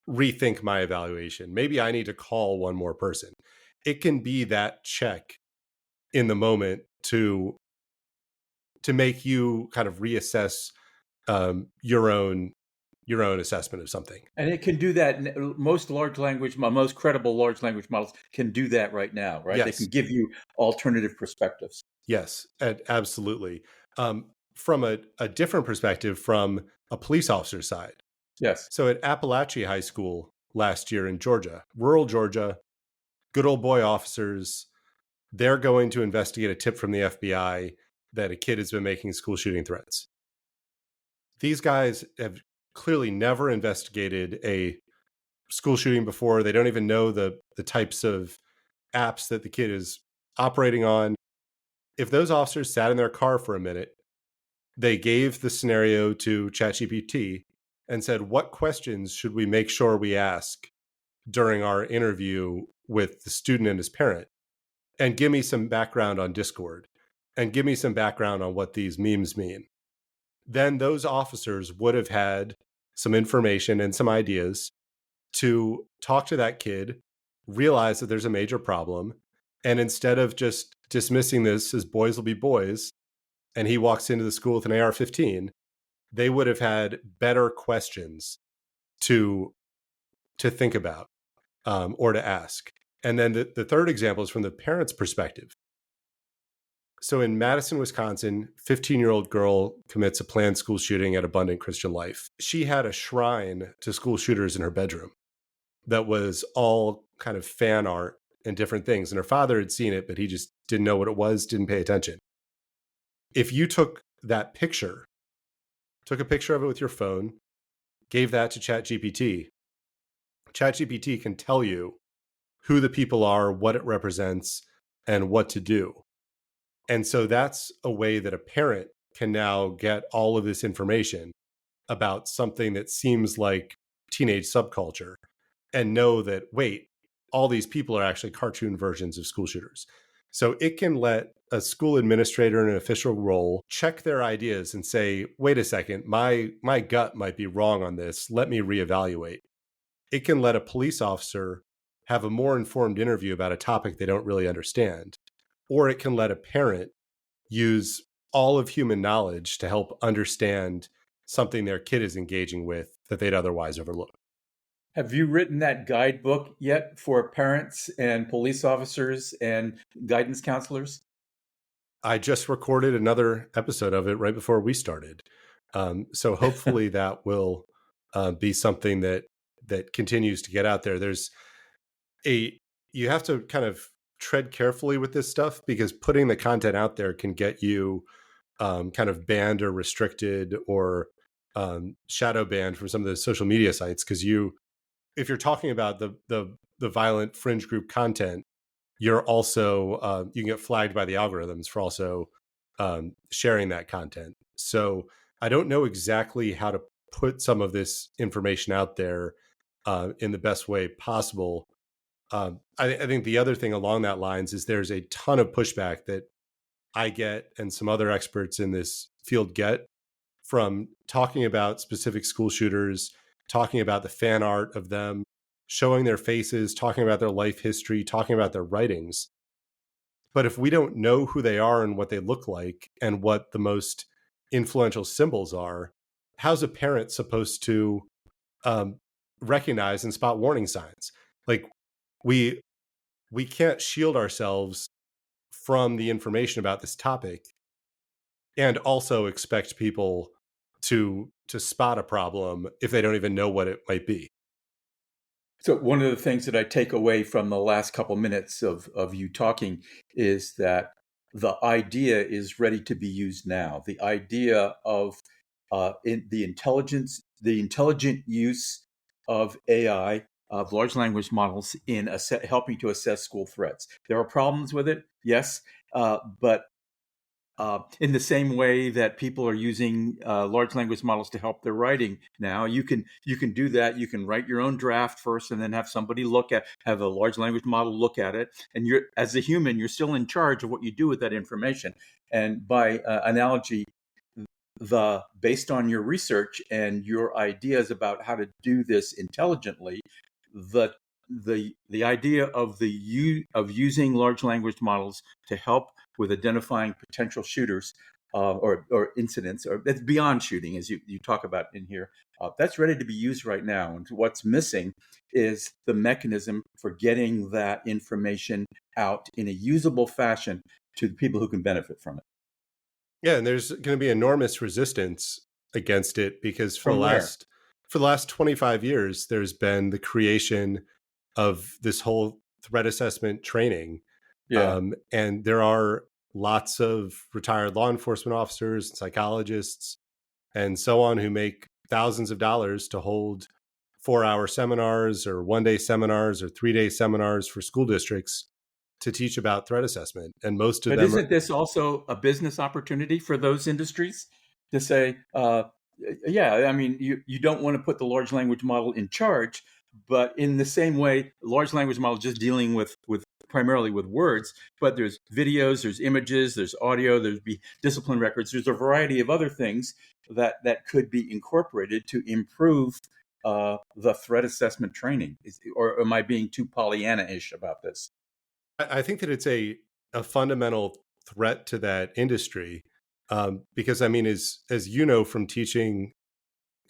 [SPEAKER 1] rethink my evaluation. Maybe I need to call one more person. It can be that check in the moment to make you kind of reassess your own assessment of something.
[SPEAKER 2] And it can do that. Most most credible large language models can do that right now, right?
[SPEAKER 1] Yes.
[SPEAKER 2] They can give you alternative perspectives.
[SPEAKER 1] Yes, absolutely. From a different perspective, from a police officer's side.
[SPEAKER 2] Yes.
[SPEAKER 1] So at Appalachia High School last year in Georgia, rural Georgia, good old boy officers, they're going to investigate a tip from the FBI that a kid has been making school shooting threats. These guys have clearly never investigated a school shooting before. They don't even know the types of apps that the kid is operating on. If those officers sat in their car for a minute, they gave the scenario to ChatGPT and said, what questions should we make sure we ask during our interview with the student and his parent? And give me some background on Discord, and give me some background on what these memes mean. Then those officers would have had some information and some ideas to talk to that kid, realize that there's a major problem, and instead of just dismissing this as boys will be boys, and he walks into the school with an AR-15, they would have had better questions to think about or to ask. And then the third example is from the parent's perspective. So in Madison, Wisconsin, 15-year-old girl commits a planned school shooting at Abundant Christian Life. She had a shrine to school shooters in her bedroom that was all kind of fan art and different things. And her father had seen it, but he just didn't know what it was, didn't pay attention. If you took that picture, took a picture of it with your phone, gave that to ChatGPT, ChatGPT can tell you who the people are, what it represents, and what to do. And so that's a way that a parent can now get all of this information about something that seems like teenage subculture and know that, wait, all these people are actually cartoon versions of school shooters. So it can let a school administrator in an official role check their ideas and say, wait a second, my gut might be wrong on this. Let me reevaluate. It can let a police officer have a more informed interview about a topic they don't really understand. Or it can let a parent use all of human knowledge to help understand something their kid is engaging with that they'd otherwise overlook.
[SPEAKER 2] Have you written that guidebook yet for parents and police officers and guidance counselors?
[SPEAKER 1] I just recorded another episode of it right before we started. So hopefully that will be something that continues to get out there. There's you have to kind of tread carefully with this stuff because putting the content out there can get you kind of banned or restricted or shadow banned from some of the social media sites. Because if you're talking about the violent fringe group content, you're also you can get flagged by the algorithms for also sharing that content. So I don't know exactly how to put some of this information out there in the best way possible. I think the other thing along that lines is there's a ton of pushback that I get and some other experts in this field get from talking about specific school shooters, talking about the fan art of them, showing their faces, talking about their life history, talking about their writings. But if we don't know who they are and what they look like and what the most influential symbols are, how's a parent supposed to um, recognize and spot warning signs? Like we we can't shield ourselves from the information about this topic and also expect people to spot a problem if they don't even know what it might be.
[SPEAKER 2] So one of the things that I take away from the last couple minutes of you talking is that the idea is ready to be used now. The idea of the intelligent use of AI, of large language models in helping to assess school threats. There are problems with it, yes, but in the same way that people are using large language models to help their writing now, you can do that. You can write your own draft first, and then have somebody have a large language model look at it. And you're, as a human, you're still in charge of what you do with that information. And by analogy, based on your research and your ideas about how to do this intelligently, the the idea of of using large language models to help with identifying potential shooters or incidents, or that's beyond shooting, as you talk about in here, that's ready to be used right now. And what's missing is the mechanism for getting that information out in a usable fashion to the people who can benefit from it.
[SPEAKER 1] Yeah, and there's going to be enormous resistance against it because
[SPEAKER 2] From where?
[SPEAKER 1] for the last 25 years there's been the creation of this whole threat assessment training.
[SPEAKER 2] Yeah.
[SPEAKER 1] And there are lots of retired law enforcement officers, psychologists, and so on who make thousands of dollars to hold 4-hour seminars or 1-day seminars or 3-day seminars for school districts to teach about threat assessment. And most of
[SPEAKER 2] But
[SPEAKER 1] them are,
[SPEAKER 2] isn't this also a business opportunity for those industries to say, yeah, I mean, you don't want to put the large language model in charge, but in the same way, large language model just dealing with primarily with words, but there's videos, there's images, there's audio, there's discipline records, there's a variety of other things that could be incorporated to improve the threat assessment training. Or am I being too Pollyanna-ish about this?
[SPEAKER 1] I think that it's a fundamental threat to that industry. Because I mean, as you know from teaching,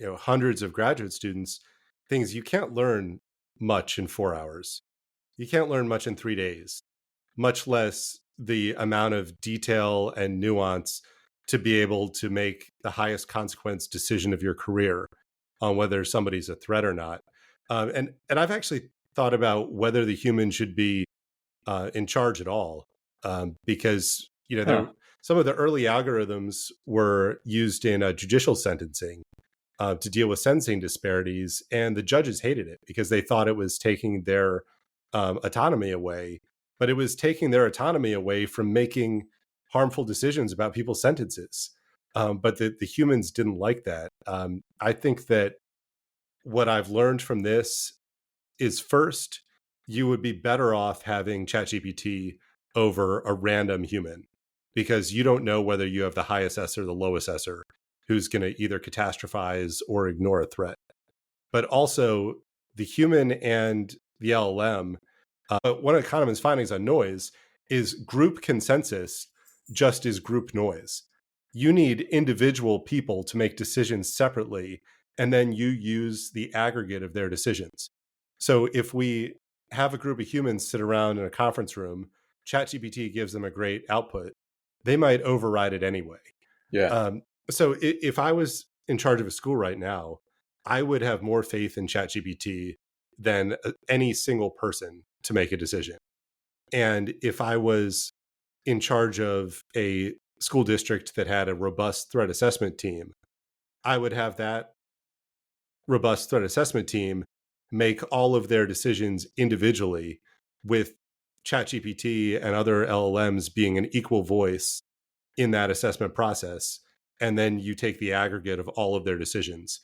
[SPEAKER 1] hundreds of graduate students, things you can't learn much in 4 hours. You can't learn much in 3 days, much less the amount of detail and nuance to be able to make the highest consequence decision of your career on whether somebody's a threat or not. And I've actually thought about whether the human should be in charge at all, because
[SPEAKER 2] Huh.
[SPEAKER 1] some of the early algorithms were used in judicial sentencing to deal with sentencing disparities, and the judges hated it because they thought it was taking their autonomy away, but it was taking their autonomy away from making harmful decisions about people's sentences. But the humans didn't like that. I think that what I've learned from this is, first, you would be better off having ChatGPT over a random human, because you don't know whether you have the high assessor or the low assessor who's going to either catastrophize or ignore a threat. But also, the human and the LLM, one of Kahneman's findings on noise is group consensus just is group noise. You need individual people to make decisions separately, and then you use the aggregate of their decisions. So if we have a group of humans sit around in a conference room, ChatGPT gives them a great output, they might override it anyway.
[SPEAKER 2] Yeah.
[SPEAKER 1] So if I was in charge of a school right now, I would have more faith in ChatGPT than any single person to make a decision. And if I was in charge of a school district that had a robust threat assessment team, I would have that robust threat assessment team make all of their decisions individually, with ChatGPT and other LLMs being an equal voice in that assessment process. And then you take the aggregate of all of their decisions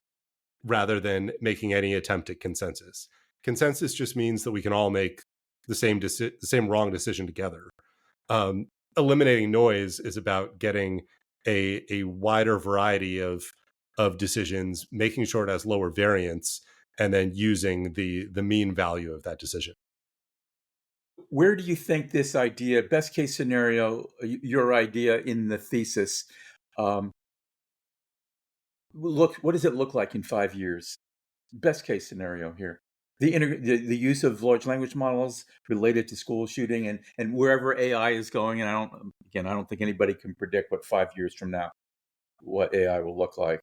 [SPEAKER 1] rather than making any attempt at consensus. Consensus just means that we can all make the same wrong decision together. Eliminating noise is about getting a wider variety of decisions, making sure it has lower variance, and then using the mean value of that decision.
[SPEAKER 2] Where do you think this idea, best case scenario, your idea in the thesis, um, what does it look like in 5 years? Best case scenario here. The use of large language models related to school shooting and wherever AI is going. And I don't think anybody can predict what 5 years from now, what AI will look like.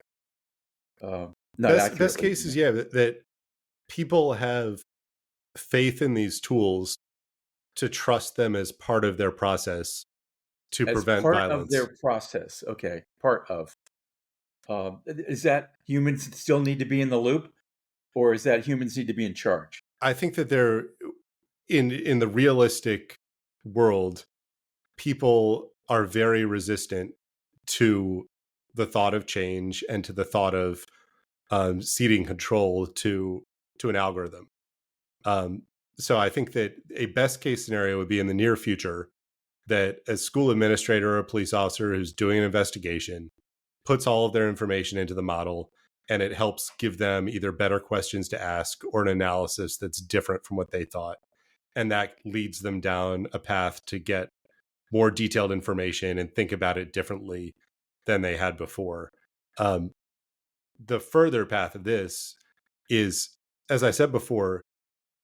[SPEAKER 2] Not
[SPEAKER 1] Best
[SPEAKER 2] accurately.
[SPEAKER 1] case is, yeah, that people have faith in these tools to trust them as part of their process to
[SPEAKER 2] As
[SPEAKER 1] prevent
[SPEAKER 2] part of
[SPEAKER 1] violence.
[SPEAKER 2] their process. Okay. Part of. Is that humans still need to be in the loop, or is that humans need to be in charge?
[SPEAKER 1] I think that they're in the realistic world, people are very resistant to the thought of change and to the thought of ceding control to an algorithm. Um, so I think that a best case scenario would be in the near future that a school administrator or a police officer who's doing an investigation puts all of their information into the model, and it helps give them either better questions to ask or an analysis that's different from what they thought. And that leads them down a path to get more detailed information and think about it differently than they had before. Um, the further path of this is, as I said before,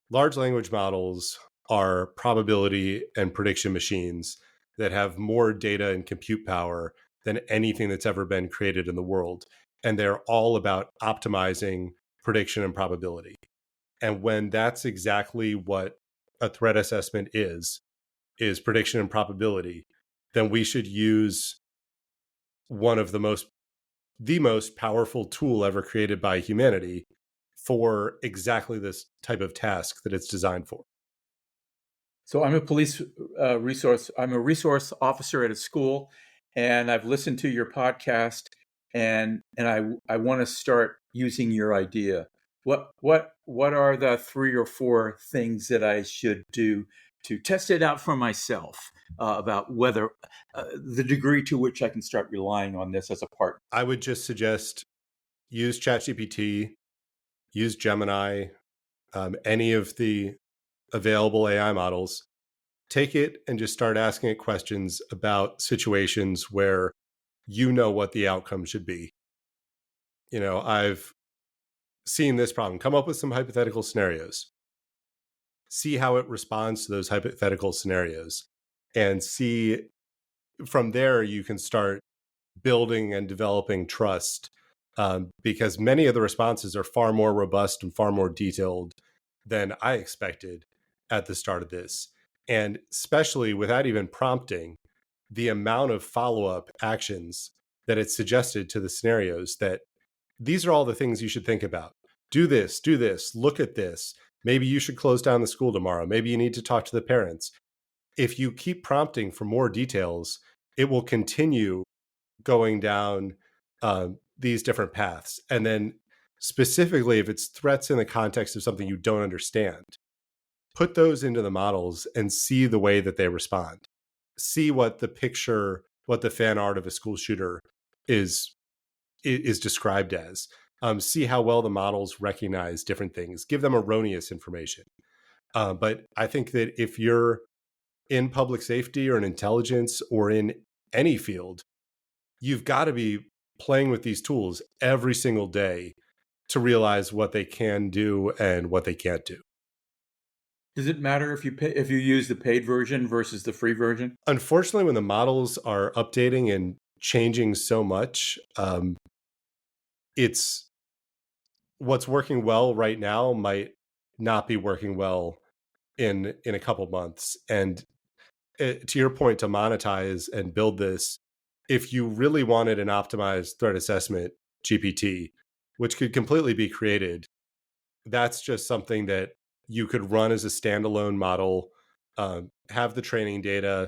[SPEAKER 1] large language models are probability and prediction machines that have more data and compute power than anything that's ever been created in the world. And they're all about optimizing prediction and probability. And when that's exactly what a threat assessment is prediction and probability, then we should use one of the most powerful tool ever created by humanity for exactly this type of task that it's designed for.
[SPEAKER 2] So I'm a police resource. I'm a resource officer at a school, and I've listened to your podcast, and I want to start using your idea. What are the 3 or 4 things that I should do to test it out for myself about whether the degree to which I can start relying on this as a partner?
[SPEAKER 1] I would just suggest use ChatGPT, use Gemini, any of the available AI models. Take it and just start asking it questions about situations where you know what the outcome should be. I've seen this problem. Come up with some hypothetical scenarios. see how it responds to those hypothetical scenarios, and see from there you can start building and developing trust, because many of the responses are far more robust and far more detailed than I expected at the start of this. And especially without even prompting, the amount of follow-up actions that it suggested to the scenarios, that these are all the things you should think about. Do this, look at this. Maybe you should close down the school tomorrow. Maybe you need to talk to the parents. If you keep prompting for more details, it will continue going down these different paths. And then, specifically, if it's threats in the context of something you don't understand, put those into the models and see the way that they respond. See what the picture, what the fan art of a school shooter is described as. See how well the models recognize different things. Give them erroneous information. But I think that if you're in public safety or in intelligence or in any field, you've got to be playing with these tools every single day to realize what they can do and what they can't do.
[SPEAKER 2] Does it matter if you use the paid version versus the free version?
[SPEAKER 1] Unfortunately, when the models are updating and changing so much, it's what's working well right now might not be working well in a couple months. And to your point, to monetize and build this, if you really wanted an optimized threat assessment GPT, which could completely be created, that's just something that you could run as a standalone model, have the training data,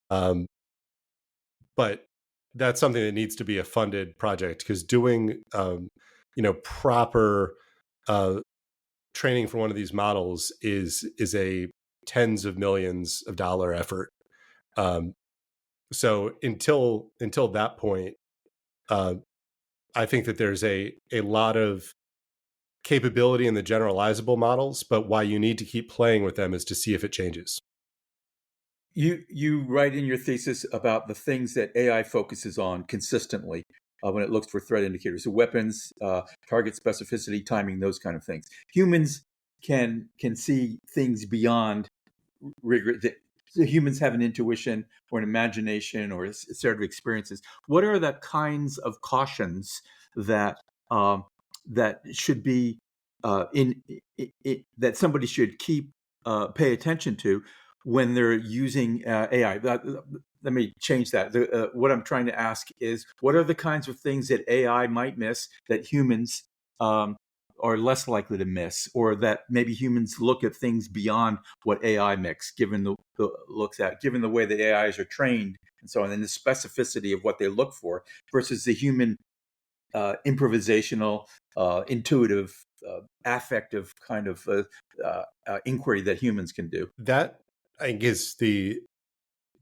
[SPEAKER 1] um, but that's something that needs to be a funded project, because doing proper training for one of these models is a tens of millions of dollar effort. So until that point, uh, I think that there's a lot of capability in the generalizable models, but why you need to keep playing with them is to see if it changes.
[SPEAKER 2] You write in your thesis about the things that AI focuses on consistently when it looks for threat indicators, so weapons, target specificity, timing, those kind of things. Humans can see things beyond rigor. The humans have an intuition or an imagination or a set of experiences. What are the kinds of cautions that that should be that somebody should pay attention to when they're using AI? Let me change that. What I'm trying to ask is, what are the kinds of things that AI might miss that humans are less likely to miss, or that maybe humans look at things beyond what AI makes, given given the way that AIs are trained and so on, and the specificity of what they look for versus the human improvisational, intuitive, affective kind of inquiry that humans can do.
[SPEAKER 1] That, I think, is the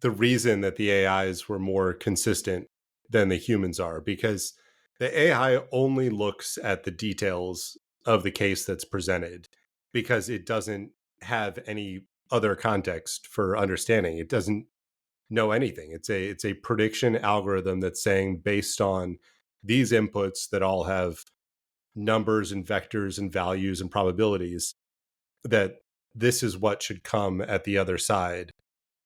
[SPEAKER 1] reason that the AIs were more consistent than the humans are, because the AI only looks at the details of the case that's presented, because it doesn't have any other context for understanding. It doesn't know anything. It's a prediction algorithm that's saying, based on these inputs that all have numbers and vectors and values and probabilities, that this is what should come at the other side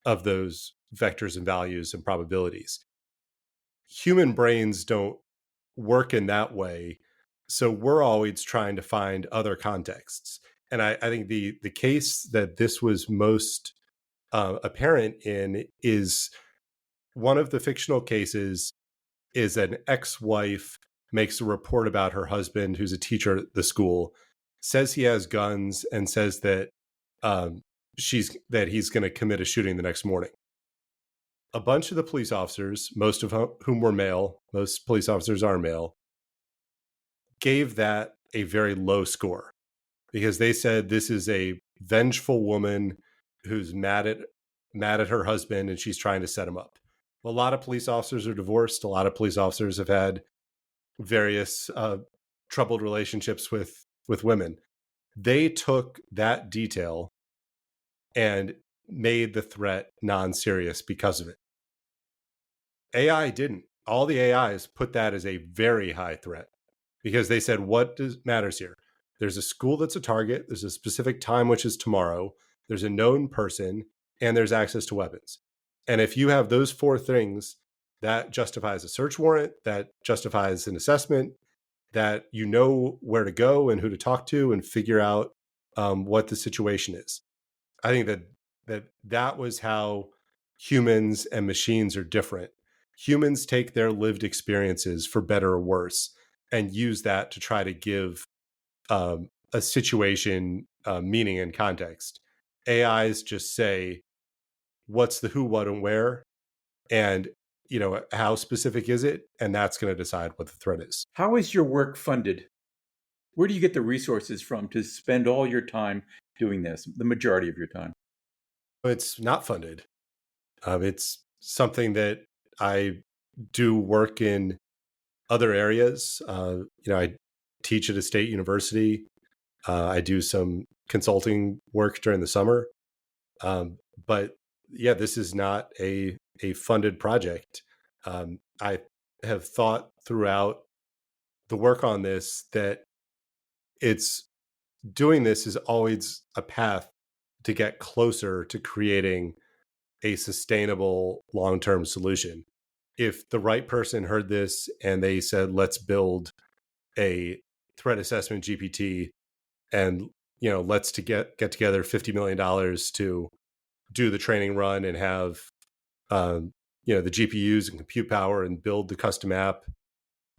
[SPEAKER 1] of those vectors and values and probabilities. Human brains don't work in that way. So we're always trying to find other contexts. And I think the case that this was most apparent in is one of the fictional cases. Is an ex-wife makes a report about her husband, who's a teacher at the school, says he has guns, and says that he's going to commit a shooting the next morning. A bunch of the police officers, most of whom were male, most police officers are male, gave that a very low score, because they said this is a vengeful woman who's mad at her husband, and she's trying to set him up. Well, a lot of police officers are divorced. A lot of police officers have had various troubled relationships with women. They took that detail and made the threat non-serious because of it. AI didn't. All the AIs put that as a very high threat, because they said, what matters here? There's a school that's a target. There's a specific time, which is tomorrow. there's a known person, and there's access to weapons. And if you have those four things, that justifies a search warrant, that justifies an assessment, that you know where to go and who to talk to and figure out what the situation is. I think that was how humans and machines are different. Humans take their lived experiences, for better or worse, and use that to try to give a situation meaning and context. AIs just say, what's the who, what, and where, and how specific is it, and that's going to decide what the threat is.
[SPEAKER 2] How is your work funded? Where do you get the resources from to spend all your time doing this, the majority of your time?
[SPEAKER 1] It's not funded. It's something that I do work in other areas. I teach at a state university. I do some consulting work during the summer. But yeah, this is not a funded project. I have thought throughout the work on this that it's doing this is always a path to get closer to creating a sustainable long-term solution. If the right person heard this and they said, let's build a threat assessment GPT, and let's to get together $50 million to do the training run and have the GPUs and compute power and build the custom app,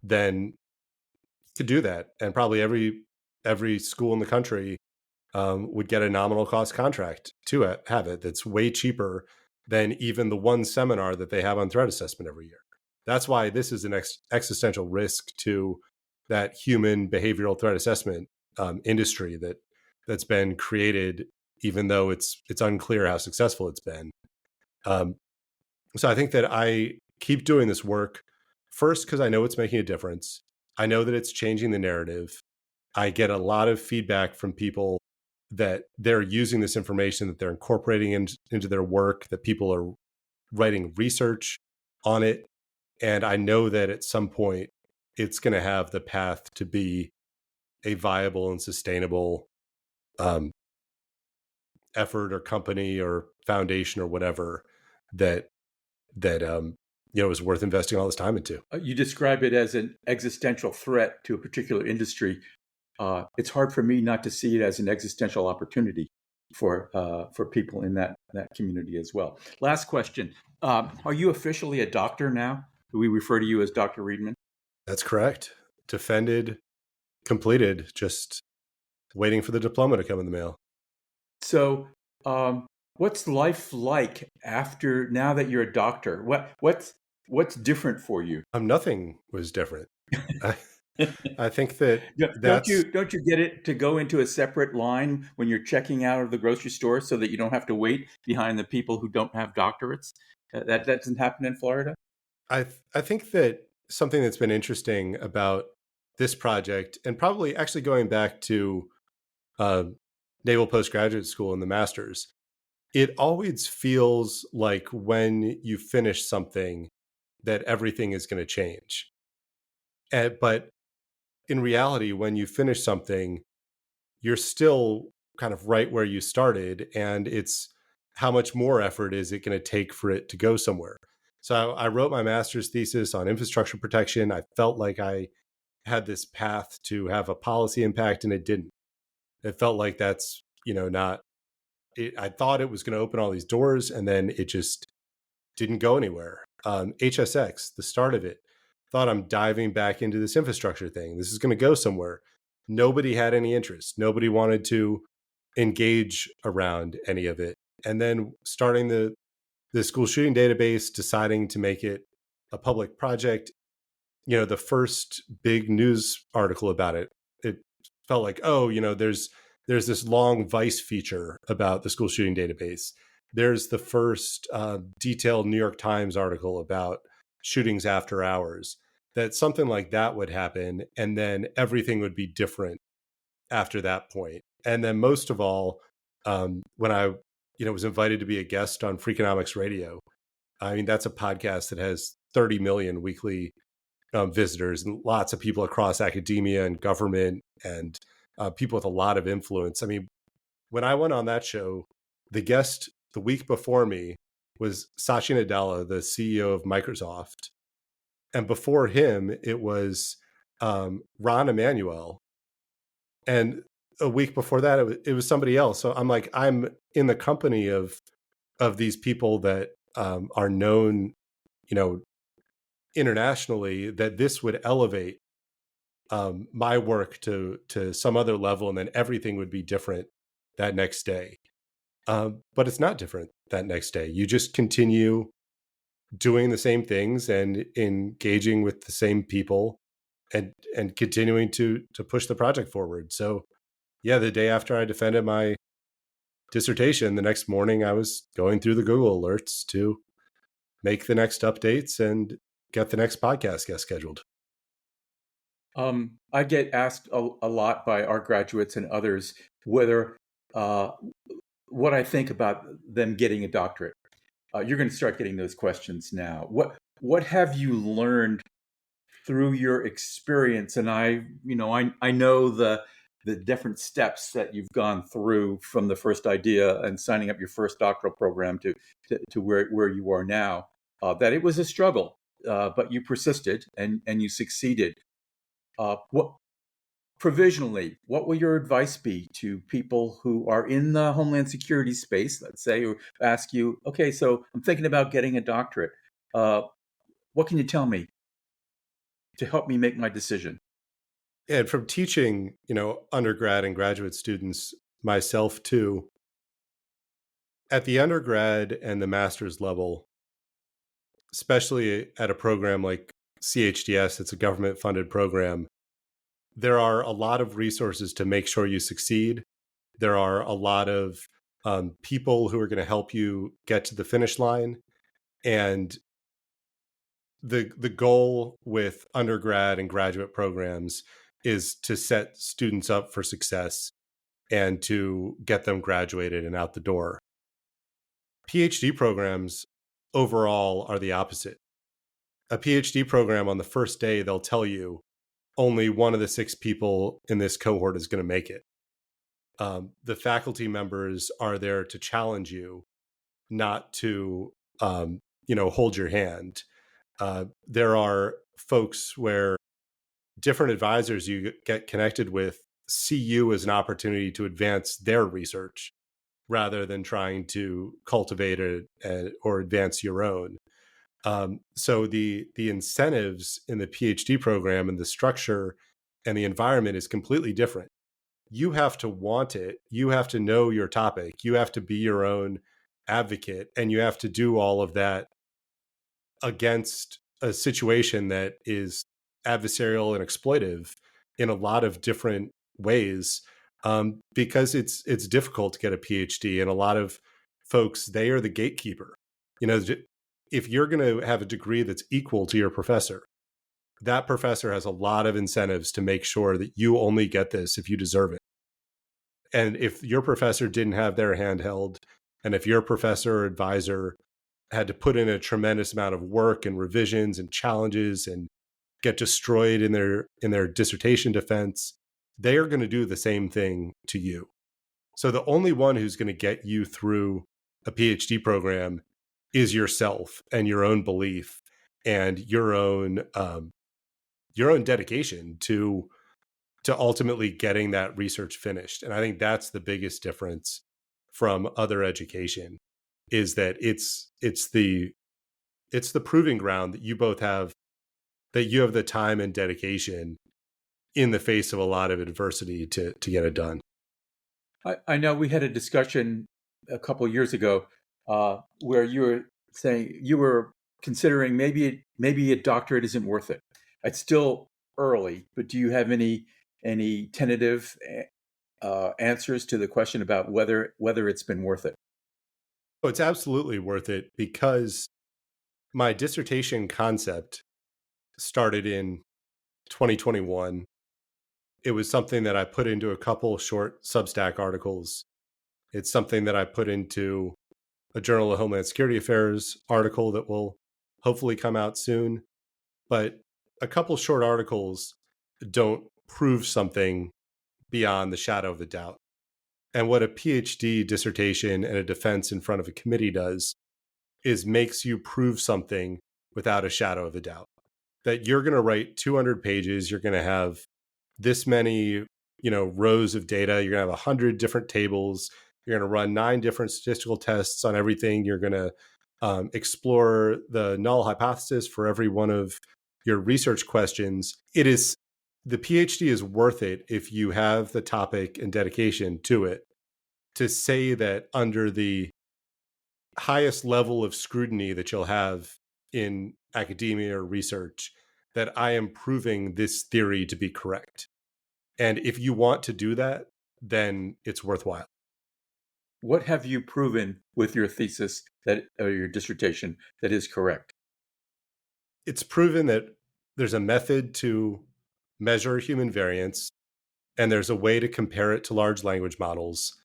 [SPEAKER 1] then could do that. And probably every school in the country would get a nominal cost contract to have it. That's way cheaper than even the one seminar that they have on threat assessment every year. That's why this is an existential risk to that human behavioral threat assessment industry that's been created, even though it's unclear how successful it's been. So I think that I keep doing this work first because I know it's making a difference. I know that it's changing the narrative. I get a lot of feedback from people that they're using this information, that they're incorporating into their work, that people are writing research on it. And I know that at some point it's going to have the path to be a viable and sustainable effort or company or foundation or whatever that is worth investing all this time into.
[SPEAKER 2] You describe it as an existential threat to a particular industry. It's hard for me not to see it as an existential opportunity for people in that community as well. Last question: are you officially a doctor now? Do we refer to you as Dr. Reedman?
[SPEAKER 1] That's correct. Defended, completed. Just waiting for the diploma to come in the mail.
[SPEAKER 2] So, what's life like after, now that you're a doctor? What's different for you?
[SPEAKER 1] Nothing was different. I think that
[SPEAKER 2] don't you get it to go into a separate line when you're checking out of the grocery store so that you don't have to wait behind the people who don't have doctorates? That doesn't happen in Florida.
[SPEAKER 1] I think that something that's been interesting about this project, and probably actually going back to Naval Postgraduate School and the Masters, it always feels like when you finish something that everything is going to change. But in reality, when you finish something, you're still kind of right where you started, and it's how much more effort is it going to take for it to go somewhere. So I wrote my master's thesis on infrastructure protection. I felt like I had this path to have a policy impact, and it didn't. It felt like that's not it. I thought it was going to open all these doors, and then it just didn't go anywhere. HSX, the start of it, thought I'm diving back into this infrastructure thing. This is going to go somewhere. Nobody had any interest. Nobody wanted to engage around any of it. And then starting the school shooting database, deciding to make it a public project, the first big news article about it, it felt like, oh, there's this long Vice feature about the school shooting database. There's the first detailed New York Times article about shootings after hours. That something like that would happen, and then everything would be different after that point. And then most of all, when I was invited to be a guest on Freakonomics Radio, I mean, that's a podcast that has 30 million weekly visitors and lots of people across academia and government and people with a lot of influence. I mean, when I went on that show, The guest the week before me was Satya Nadella, the CEO of Microsoft. And before him, it was Ron Emanuel. And a week before that, it was somebody else. So I'm like, I'm in the company of these people that are known, you know, internationally, that this would elevate my work to some other level, and then everything would be different that next day. But it's not different that next day. You just continue doing the same things and engaging with the same people, and continuing to push the project forward. So yeah, the day after I defended my dissertation, the next morning I was going through the Google alerts to make the next updates and get the next podcast guest scheduled.
[SPEAKER 2] I get asked a lot by our graduates and others whether uh, what I think about them getting a doctorate. You're going to start getting those questions now. What have you learned through your experience? And I know the different steps that you've gone through from the first idea and signing up your first doctoral program to where you are now. That it was a struggle, but you persisted and you succeeded. What provisionally, what will your advice be to people who are in the Homeland Security space, let's say, who ask you, okay, so I'm thinking about getting a doctorate. Uh, what can you tell me to help me make my decision?
[SPEAKER 1] And from teaching, undergrad and graduate students, myself too, at the undergrad and the master's level, especially at a program like CHDS, it's a government funded program, there are a lot of resources to make sure you succeed. There are a lot of people who are going to help you get to the finish line. And the goal with undergrad and graduate programs is to set students up for success and to get them graduated and out the door. PhD programs overall are the opposite. A PhD program, on the first day, they'll tell you only one of the 6 people in this cohort is going to make it. The faculty members are there to challenge you, not to, hold your hand. There are folks where different advisors you get connected with see you as an opportunity to advance their research rather than trying to cultivate or advance your own. So the incentives in the PhD program and the structure and the environment is completely different. You have to want it. You have to know your topic. You have to be your own advocate, and you have to do all of that against a situation that is adversarial and exploitive in a lot of different ways, because it's difficult to get a PhD, and a lot of folks, they are the gatekeeper. If you're going to have a degree that's equal to your professor, that professor has a lot of incentives to make sure that you only get this if you deserve it. And if your professor didn't have their hand held, and if your professor or advisor had to put in a tremendous amount of work and revisions and challenges and get destroyed in their dissertation defense, they are going to do the same thing to you. So the only one who's going to get you through a PhD program is yourself and your own belief and your own dedication to ultimately getting that research finished. And I think that's the biggest difference from other education, is that it's the proving ground that you both have, that you have the time and dedication in the face of a lot of adversity to get it done.
[SPEAKER 2] I know we had a discussion a couple of years ago where you were saying you were considering maybe a doctorate isn't worth it. It's still early, but do you have any tentative answers to the question about whether it's been worth it?
[SPEAKER 1] Oh, it's absolutely worth it, because my dissertation concept started in 2021. It was something that I put into a couple short Substack articles. It's something that I put into a Journal of Homeland Security Affairs article that will hopefully come out soon. But a couple short articles don't prove something beyond the shadow of a doubt. And what a PhD dissertation and a defense in front of a committee does is makes you prove something without a shadow of a doubt. That you're going to write 200 pages, you're going to have this many, rows of data, you're going to have 100 different tables, you're going to run 9 different statistical tests on everything, you're going to explore the null hypothesis for every one of your research questions. The PhD is worth it if you have the topic and dedication to it, to say that under the highest level of scrutiny that you'll have in academia or research, that I am proving this theory to be correct. And if you want to do that, then it's worthwhile.
[SPEAKER 2] What have you proven with your thesis or your dissertation that is correct?
[SPEAKER 1] It's proven that there's a method to measure human variance, and there's a way to compare it to large language models,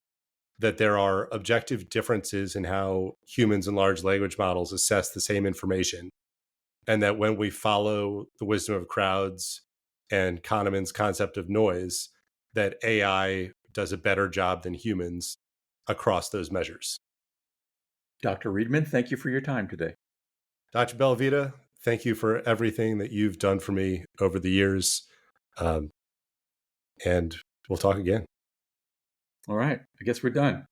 [SPEAKER 1] that there are objective differences in how humans and large language models assess the same information, and that when we follow the wisdom of crowds and Kahneman's concept of noise, that AI does a better job than humans across those measures.
[SPEAKER 2] Dr. Riedman, thank you for your time today.
[SPEAKER 1] Dr. Bellavita, thank you for everything that you've done for me over the years. And we'll talk again.
[SPEAKER 2] All right. I guess we're done.